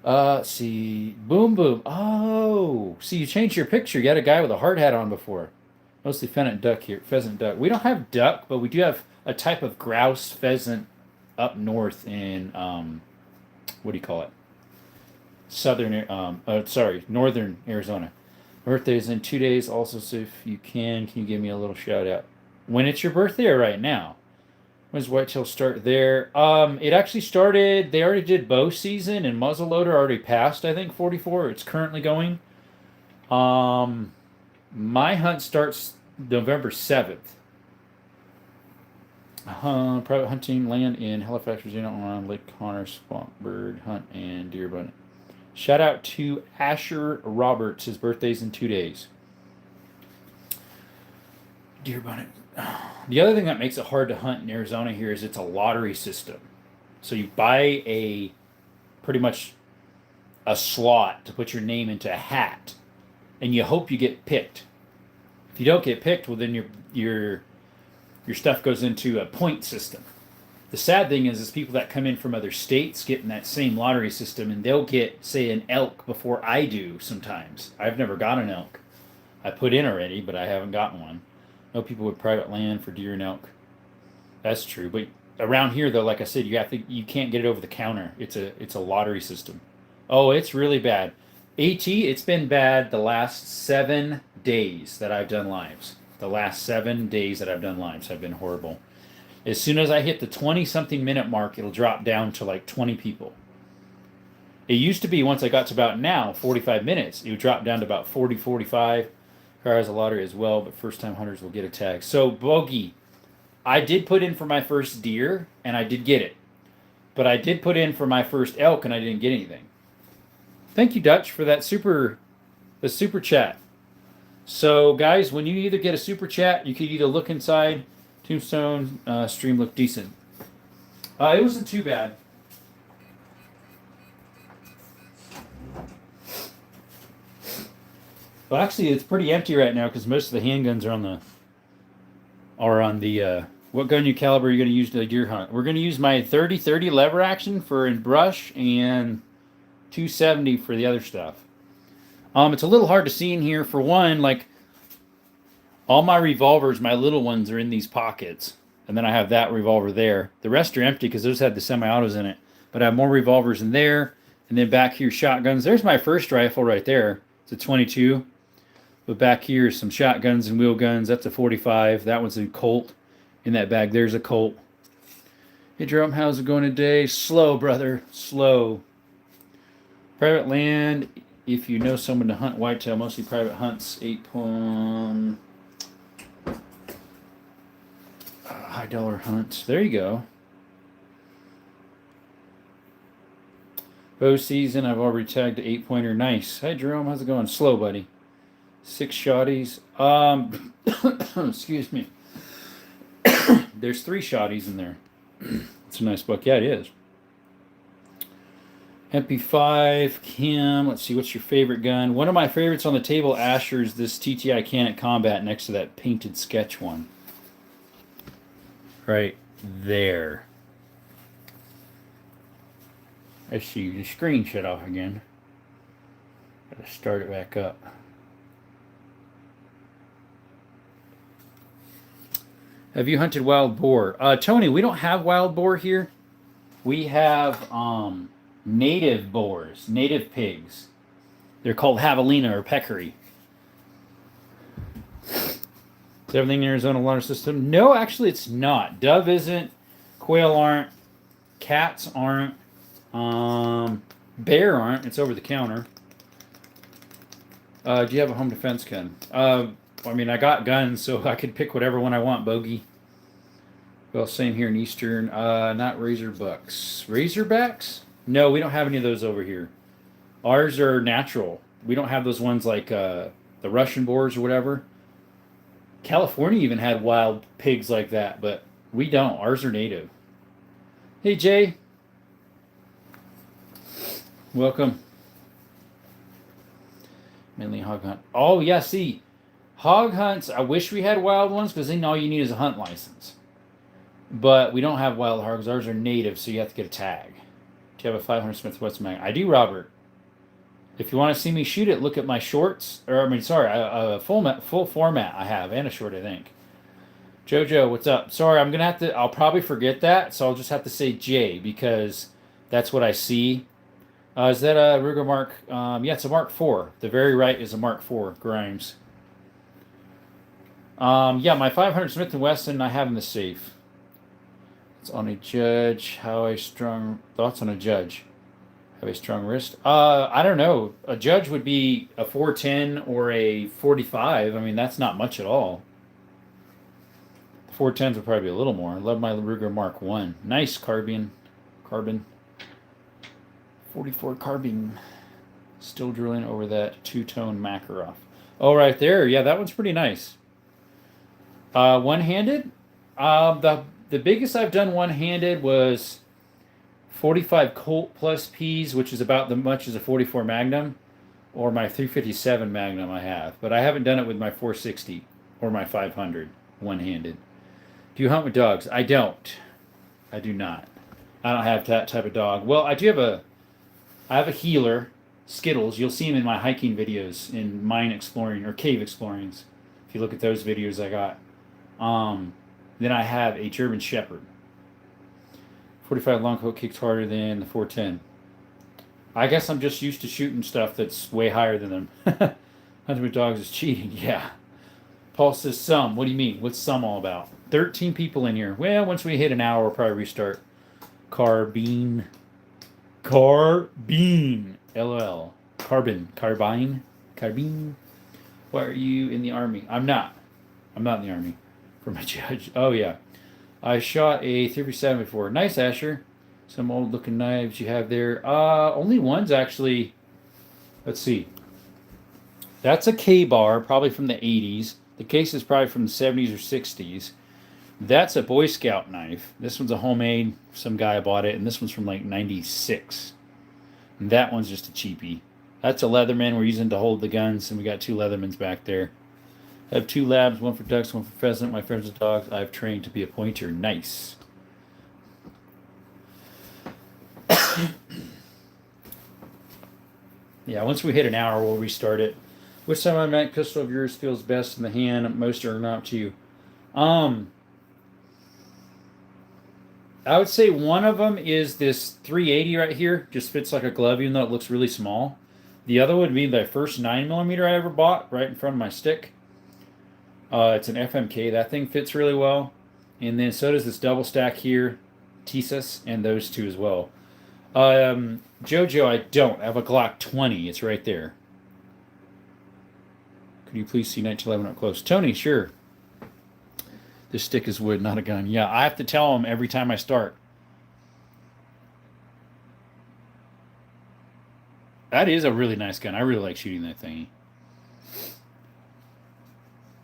Let's see. Boom boom. Oh, see, you changed your picture. You had a guy with a hard hat on before. Mostly pheasant duck here. Pheasant duck. We don't have duck, but we do have a type of grouse pheasant up north in what do you call it? Northern Arizona. Birthday is in 2 days. Also, so if you can you give me a little shout out? When it's your birthday or right now? When's whitetail start there? It actually started. They already did bow season and muzzleloader already passed. I think 44. It's currently going. My hunt starts November 7th. Private hunting land in Halifax, Virginia, on Lake Connor, swamp bird hunt and deer bunny. Shout out to Asher Roberts. His birthday's in 2 days. Deer bunny. The other thing that makes it hard to hunt in Arizona here is it's a lottery system. So you buy pretty much a slot to put your name into a hat, and you hope you get picked. If you don't get picked, well then your stuff goes into a point system. The sad thing is people that come in from other states get in that same lottery system, and they'll get, say, an elk before I do sometimes. I've never got an elk. I put in already, but I haven't gotten one. No people with private land for deer and elk. That's true. But around here, though, like I said, you can't get it over the counter. It's a lottery system. Oh, it's really bad. It's been bad the last 7 days that I've done lives. The last 7 days that I've done lives have been horrible. As soon as I hit the 20-something minute mark, it'll drop down to like 20 people. It used to be, once I got to about now, 45 minutes, it would drop down to about 40, 45. Car has a lottery as well, but first-time hunters will get a tag. So, Bogey, I did put in for my first deer, and I did get it. But I did put in for my first elk, and I didn't get anything. Thank you, Dutch, for the super chat. So, guys, when you either get a super chat, you could either look inside. Tombstone stream looked decent. It wasn't too bad. Well, actually, it's pretty empty right now because most of the handguns are on the. What gun caliber are you going to use to deer hunt? We're going to use my 30-30 lever action for in brush and 270 for the other stuff. It's a little hard to see in here. For one, like all my revolvers, my little ones are in these pockets, and then I have that revolver there. The rest are empty because those had the semi-autos in it. But I have more revolvers in there, and then back here shotguns. There's my first rifle right there. It's a 22. But back here, some shotguns and wheel guns. That's a 45. That one's a Colt. In that bag, there's a Colt. Hey, Jerome, how's it going today? Slow, brother. Slow. Private land, if you know someone to hunt whitetail, mostly private hunts, 8 high dollar hunts. There you go. Bow season, I've already tagged the 8-pointer. Nice. Hi, Jerome, how's it going? Slow, buddy. 6 shotties. Excuse me. There's 3 shotties in there. It's a nice book. Yeah, it is. MP5, Kim. Let's see, what's your favorite gun? One of my favorites on the table, Asher's, this TTI Canet Combat next to that painted sketch one. Right there. Let's see, the screen shut off again. Gotta start it back up. Have you hunted wild boar? Tony, we don't have wild boar here. We have native boars, native pigs. They're called javelina or peccary. Is everything in Arizona water system? No, actually it's not. Dove isn't. Quail aren't. Cats aren't. Bear aren't. It's over the counter. Do you have a home defense gun? I mean, I got guns, so I could pick whatever one I want, Bogey. Well, same here in Eastern. Not Razorbacks. Razorbacks? No, we don't have any of those over here. Ours are natural. We don't have those ones like the Russian boars or whatever. California even had wild pigs like that, but we don't. Ours are native. Hey, Jay. Welcome. Mainly hog hunt. Oh, yeah, see. Hog hunts, I wish we had wild ones because then all you need is a hunt license. But we don't have wild hogs. Ours are native, so you have to get a tag. Do you have a 500 Smith Wesson mag? I do, Robert. If you want to see me shoot it, look at my shorts. A full format I have, and a short, I think. Jojo, what's up? Sorry, I'm going to have to, I'll probably forget that, so I'll just have to say J because that's what I see. Is that a Ruger Mark? Yeah, it's a Mark IV. The very right is a Mark IV, Grimes. Yeah, my 500 Smith & Wesson I have in the safe. It's on a judge. Thoughts on a judge? Have a strong wrist? I don't know. A judge would be a 410 or a 45. I mean, that's not much at all. The 410s would probably be a little more. I love my Ruger Mark I. Nice carbine. 44 carbine. Still drilling over that two-tone Makarov. Oh, right there. Yeah, that one's pretty nice. One-handed? The biggest I've done one-handed was 45 Colt plus Ps, which is about as much as a 44 Magnum, or my 357 Magnum I have. But I haven't done it with my 460 or my 500 one-handed. Do you hunt with dogs? I don't. I do not. I don't have that type of dog. Well, I have a healer, Skittles. You'll see him in my hiking videos in mine exploring or cave explorings. If you look at those videos I got. Then I have a German Shepherd. 45 long coat kicks harder than the 410. I guess I'm just used to shooting stuff that's way higher than them. Hunting with dogs is cheating. Yeah. Paul says some. What do you mean? What's some all about? 13 people in here. Well, once we hit an hour, we'll probably restart. Carbine. LOL. Carbine. Why are you in the army? I'm not. I'm not in the army. For my judge. Oh, yeah. I shot a 357 before. Nice, Asher. Some old-looking knives you have there. Only one's actually... Let's see. That's a K-bar, probably from the 80s. The case is probably from the 70s or 60s. That's a Boy Scout knife. This one's a homemade. Some guy bought it. And this one's from like 96. And that one's just a cheapie. That's a Leatherman we're using to hold the guns. And we got 2 Leathermans back there. I have 2 labs, one for ducks, one for pheasant. My friends with dogs. I've trained to be a pointer. Nice. Yeah, once we hit an hour, we'll restart it. Which semi-automatic pistol of yours feels best in the hand? Most are not to you. I would say one of them is this 380 right here. Just fits like a glove, even though it looks really small. The other would be the first 9mm I ever bought, right in front of my stick. It's an FMK. That thing fits really well. And then so does this double stack here, Tisas, and those two as well. Jojo, I don't. I have a Glock 20. It's right there. Could you please see 1911 up close? Tony, sure. This stick is wood, not a gun. Yeah, I have to tell him every time I start. That is a really nice gun. I really like shooting that thingy.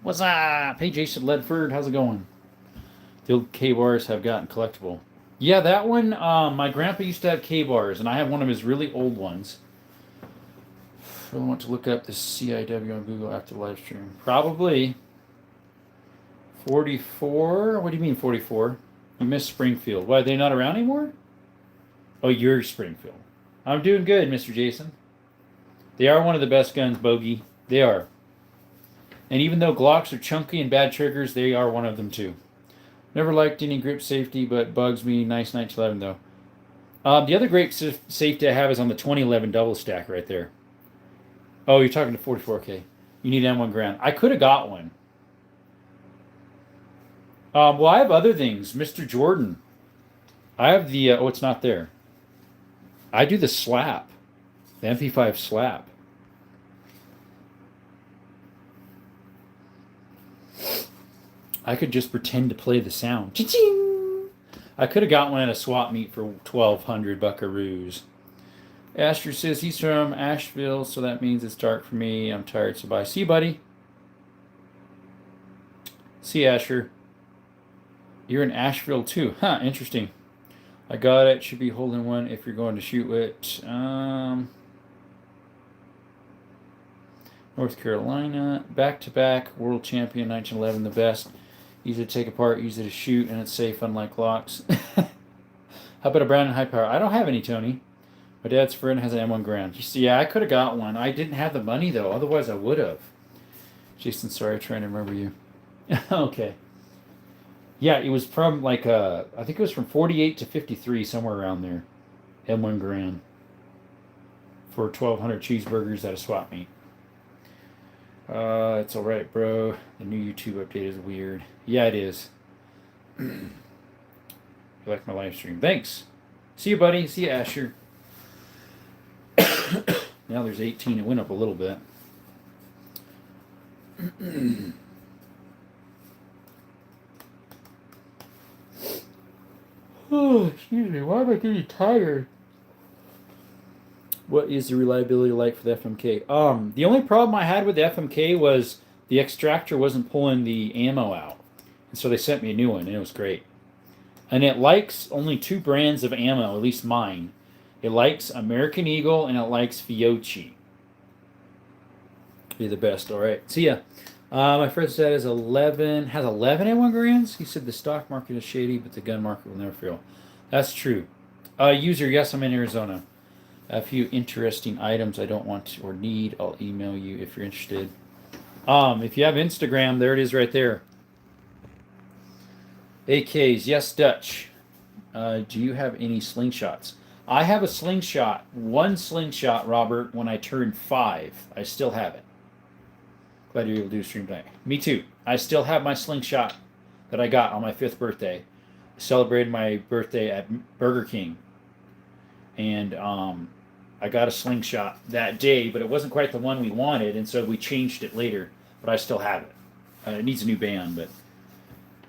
What's up? Hey, Jason Ledford. How's it going? The old K-bars have gotten collectible. Yeah, that one, my grandpa used to have K-bars, and I have one of his really old ones. I really want to look up the CIW on Google after the live stream. Probably 44? What do you mean 44? You missed Springfield. Why, are they not around anymore? Oh, you're Springfield. I'm doing good, Mr. Jason. They are one of the best guns, Bogey. They are. And even though Glocks are chunky and bad triggers, they are one of them too. Never liked any grip safety, but bugs me. Nice 1911 though. The other grip safety I have is on the 2011 double stack right there. Oh, you're talking to 44K. You need M1 Grand. I could have got one. Well, I have other things. Mr. Jordan. I have the... oh, it's not there. I do the slap. The MP5 slap. I could just pretend to play the sound. Cha-ching! I could have got one at a swap meet for 1,200 buckaroos. Asher says he's from Asheville, so that means it's dark for me. I'm tired, so bye. See you, buddy. See you, Asher. You're in Asheville, too. Huh, interesting. I got it. Should be holding one if you're going to shoot it. North Carolina. Back-to-back. World champion, 1911, the best. Easy to take apart, easy to shoot, and it's safe, unlike locks. How about a Brown and high power? I don't have any, Tony. My dad's friend has an M1 Grand. You see, yeah, I could have got one. I didn't have the money, though. Otherwise, I would have. Jason, sorry, I'm trying to remember you. Okay. Yeah, it was from, like, I think it was from 48 to 53, somewhere around there. M1 Grand. For 1,200 cheeseburgers at a swap meet. It's alright, bro. The new YouTube update is weird. Yeah, it is. You like my live stream. Thanks. See you, buddy. See you, Asher. Now there's 18. It went up a little bit. Oh, excuse me. Why am I getting tired? What is the reliability like for the FMK? The only problem I had with the FMK was the extractor wasn't pulling the ammo out. And so they sent me a new one, and it was great. And it likes only 2 brands of ammo, at least mine. It likes American Eagle, and it likes Fiocchi. Be the best. All right. See ya. My friend said has 11 M1 Grands. He said the stock market is shady, but the gun market will never fail. That's true. User, yes, I'm in Arizona. A few interesting items I don't want or need. I'll email you if you're interested. If you have Instagram, there it is right there. AKs, yes, Dutch. Do you have any slingshots? I have a slingshot, one slingshot, Robert, when I turned 5. I still have it. Glad you're able to do a stream tonight. Me too. I still have my slingshot. that I got on my 5th birthday. I celebrated my birthday at Burger King. And I got a slingshot that day, but it wasn't quite the one we wanted, and so we changed it later. But I still have it. It needs a new band, but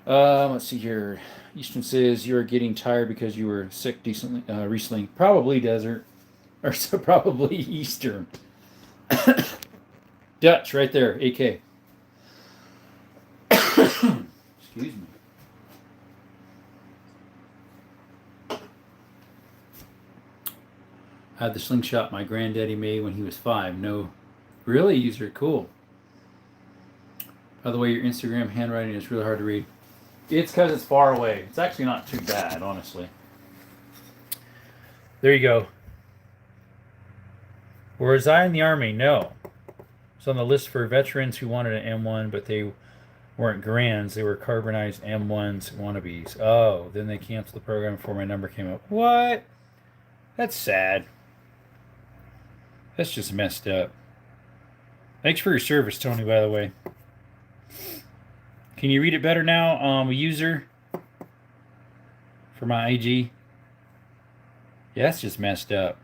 let's see here. Easton says you are getting tired because you were sick recently. Probably Desert, or so probably Eastern. Dutch right there, AK. Excuse me. I had the slingshot my granddaddy made when he was 5. No, really, user, cool. By the way, your Instagram handwriting is really hard to read. It's because it's far away. It's actually not too bad, honestly. There you go. Was I in the Army? No. It's on the list for veterans who wanted an M1, but they weren't Grands. They were carbonized M1s wannabes. Oh, then they canceled the program before my number came up. What? That's sad. That's just messed up. Thanks for your service, Tony, by the way. Can you read it better now, user? For my IG? Yeah, that's just messed up.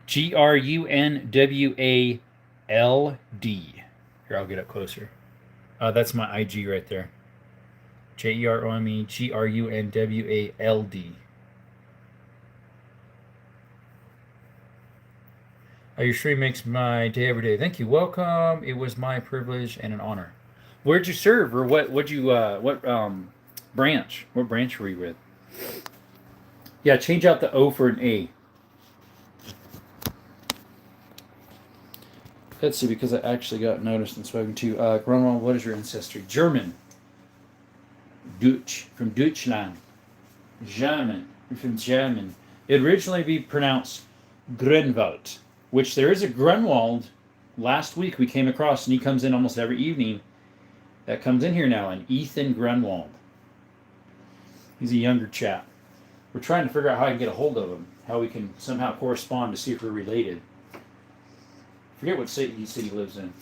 GRUNWALD. Here, I'll get up closer. That's my IG right there. JEROMEGRUNWALD. Your stream makes my day every day. Thank you. Welcome. It was my privilege and an honor. Where'd you serve, or what branch? What branch were you with? Yeah, change out the O for an A. Let's see, because I actually got noticed and spoken to. Grandma, what is your ancestry? German. Dutch, from Deutschland. German, from German. It originally be pronounced Grunwald, which there is a Grunwald. Last week we came across, and he comes in almost every evening. That comes in here now, an Ethan Grunwald. He's a younger chap. We're trying to figure out how I can get a hold of him, how we can somehow correspond to see if we're related. Forget what state he lives in.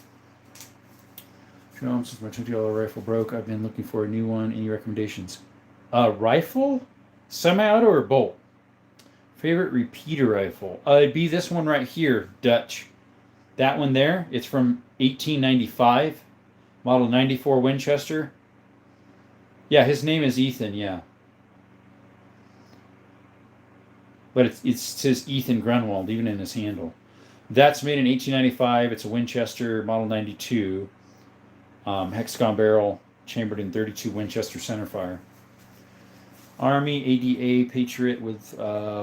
Since my $20 rifle broke, I've been looking for a new one. Any recommendations? Rifle? Semi-auto or bolt? Favorite repeater rifle? It'd be this one right here, Dutch. That one there, it's from 1895. Model 94 Winchester. Yeah, his name is Ethan, yeah. But it says Ethan Grunwald, even in his handle. That's made in 1895. It's a Winchester Model 92. Hexagon barrel, chambered in 32 Winchester centerfire. Army, ADA, Patriot with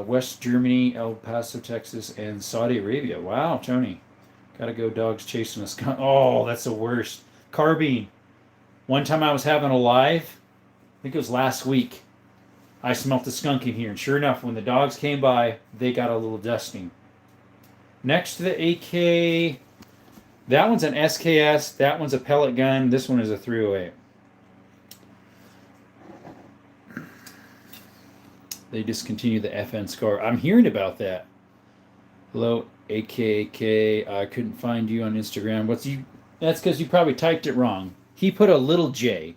West Germany, El Paso, Texas, and Saudi Arabia. Wow, Tony. Gotta go dogs chasing us. Oh, that's the worst. Carbine. One time I was having a live, I think it was last week, I smelt the skunk in here, and sure enough, when the dogs came by, they got a little dusting. Next to the AK, that one's an SKS, that one's a pellet gun, this one is a 308. They discontinued the FN Scar. I'm hearing about that. Hello, AKK. I couldn't find you on Instagram. That's because you probably typed it wrong. He put a little J.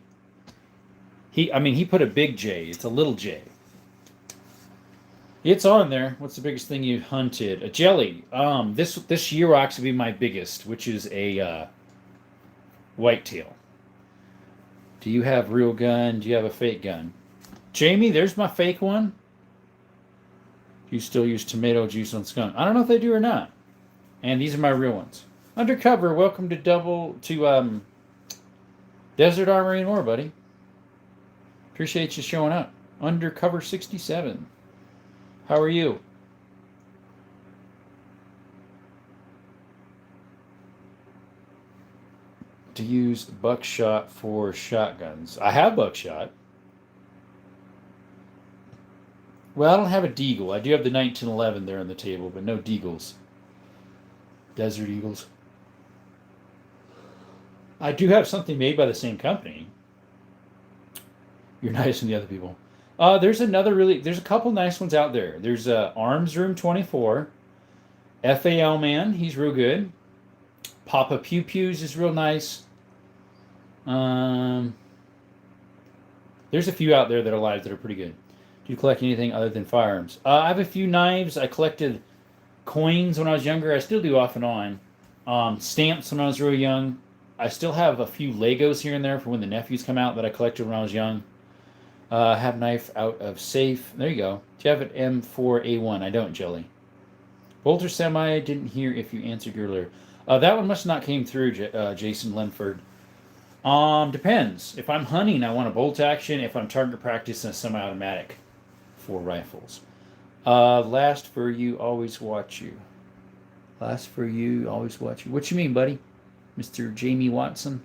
He put a big J. It's a little J. It's on there. What's the biggest thing you hunted? A jelly. This year will actually be my biggest, which is a whitetail. Do you have real gun? Do you have a fake gun? Jamie, there's my fake one. You still use tomato juice on skunk? I don't know if they do or not. And these are my real ones. Undercover, welcome to Desert Armory and More, buddy. Appreciate you showing up. Undercover 67. How are you? To use buckshot for shotguns. I have buckshot. Well, I don't have a deagle. I do have the 1911 there on the table, but no deagles. Desert Eagles. I do have something made by the same company. You're nicer than the other people. There's a couple nice ones out there. There's Arms Room 24. FAL Man, he's real good. Papa Pew Pews is real nice. There's a few out there that are live that are pretty good. Do you collect anything other than firearms? I have a few knives. I collected coins when I was younger. I still do off and on. Stamps when I was real young. I still have a few Legos here and there for when the nephews come out that I collected when I was young. Have knife out of safe. There you go. Do you have an M4A1? I don't, Jelly. Bolter semi. Didn't hear if you answered earlier. That one must not came through, Jason Linford. Depends. If I'm hunting, I want a bolt action. If I'm target practice, a semi-automatic for rifles. Last for you, always watch you. Last for you, always watch you. What you mean, buddy? Mr. Jamie Watson?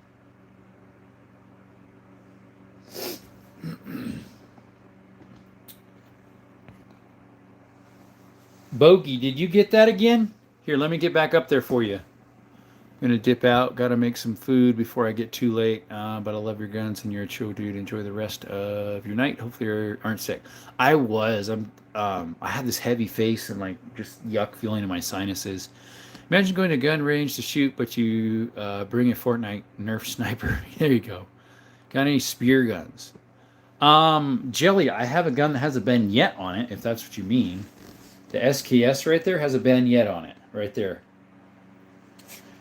Bogey, did you get that again? Here, let me get back up there for you. I'm going to dip out. Got to make some food before I get too late. But I love your guns and you're a chill dude. Enjoy the rest of your night. Hopefully you aren't sick. I was. I had this heavy face and like just yuck feeling in my sinuses. Imagine going to a gun range to shoot, but you bring a Fortnite Nerf sniper. There you go. Got any spear guns? Jelly, I have a gun that has a bayonet on it, if that's what you mean. The SKS right there has a bayonet on it. Right there.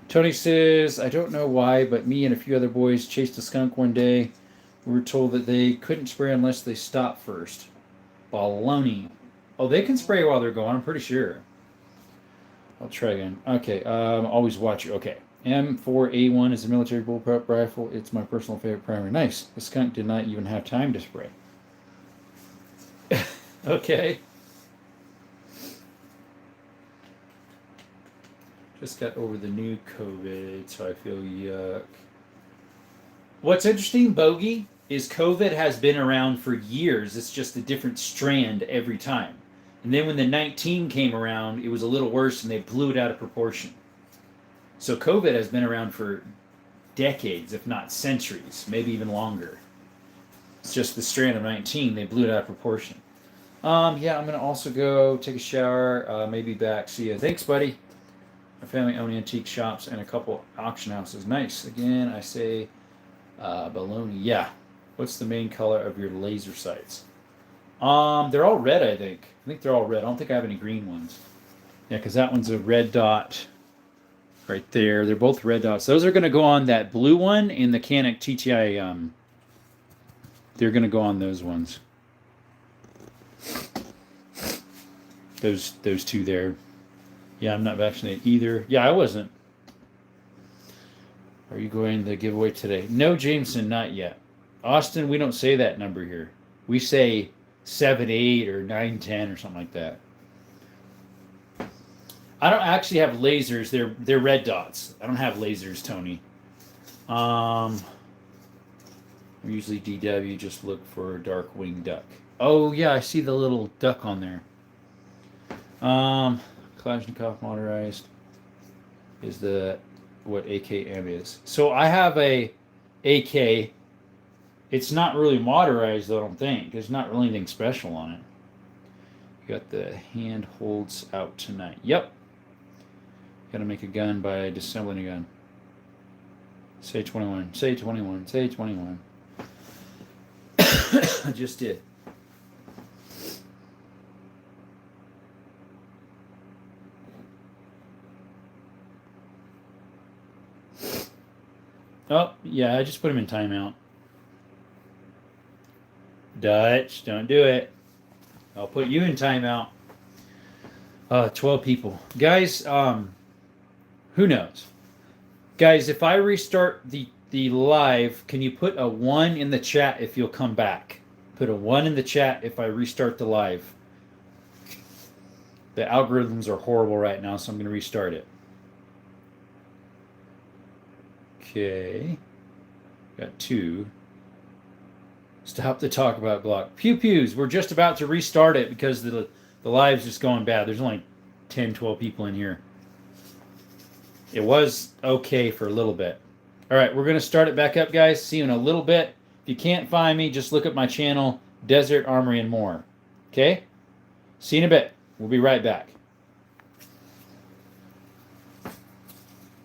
Tony says, I don't know why, but me and a few other boys chased a skunk one day. We were told that they couldn't spray unless they stopped first. Baloney. Oh, they can spray while they're going, I'm pretty sure. I'll try again. Okay, always watch you. Okay. M4A1 is a military bullpup rifle. It's my personal favorite primary. Nice. The skunk did not even have time to spray. Okay. Just got over the new COVID, so I feel yuck. What's interesting, Bogey, is COVID has been around for years. It's just a different strand every time. And then when the 19 came around, it was a little worse and they blew it out of proportion. So COVID has been around for decades, if not centuries, maybe even longer. It's just the strand of 19, they blew it out of proportion. Yeah, I'm going to also go take a shower, maybe back. See ya. Thanks, buddy. My family own antique shops and a couple auction houses. Nice. Again, I say baloney. Yeah. What's the main color of your laser sights? They're all red, I think. I think they're all red. I don't think I have any green ones. Yeah, because that one's a red dot right there. They're both red dots. Those are going to go on that blue one in the Canik TTI. They're going to go on those ones. Those two there. Yeah, I'm not vaccinated either. Yeah, I wasn't. Are you going to the giveaway today? No, Jameson, not yet. Austin, we don't say that number here. We say 7-8 or 9-10 or something like that. I don't actually have lasers. They're red dots. I don't have lasers, Tony. Usually DW, just look for a dark winged duck. Oh yeah, I see the little duck on there. Kalashnikov motorized is what AKM is. So I have a AK. It's not really motorized, though, I don't think. There's not really anything special on it. You got the hand holds out tonight. Yep. Got to make a gun by disassembling a gun. Say 21. Say 21. Say 21. I just did. Oh, yeah, I just put him in timeout. Dutch, don't do it. I'll put you in timeout. 12 people. Guys, who knows? Guys, if I restart the live, can you put a 1 in the chat if you'll come back? Put a 1 in the chat if I restart the live. The algorithms are horrible right now, so I'm going to restart it. Okay. Got 2. Stop the talk about Glock. Pew pews. We're just about to restart it because the live's just going bad. There's only 10, 12 people in here. It was okay for a little bit. All right, we're going to start it back up, guys. See you in a little bit. If you can't find me, just look at my channel, Desert Armory and More. Okay? See you in a bit. We'll be right back.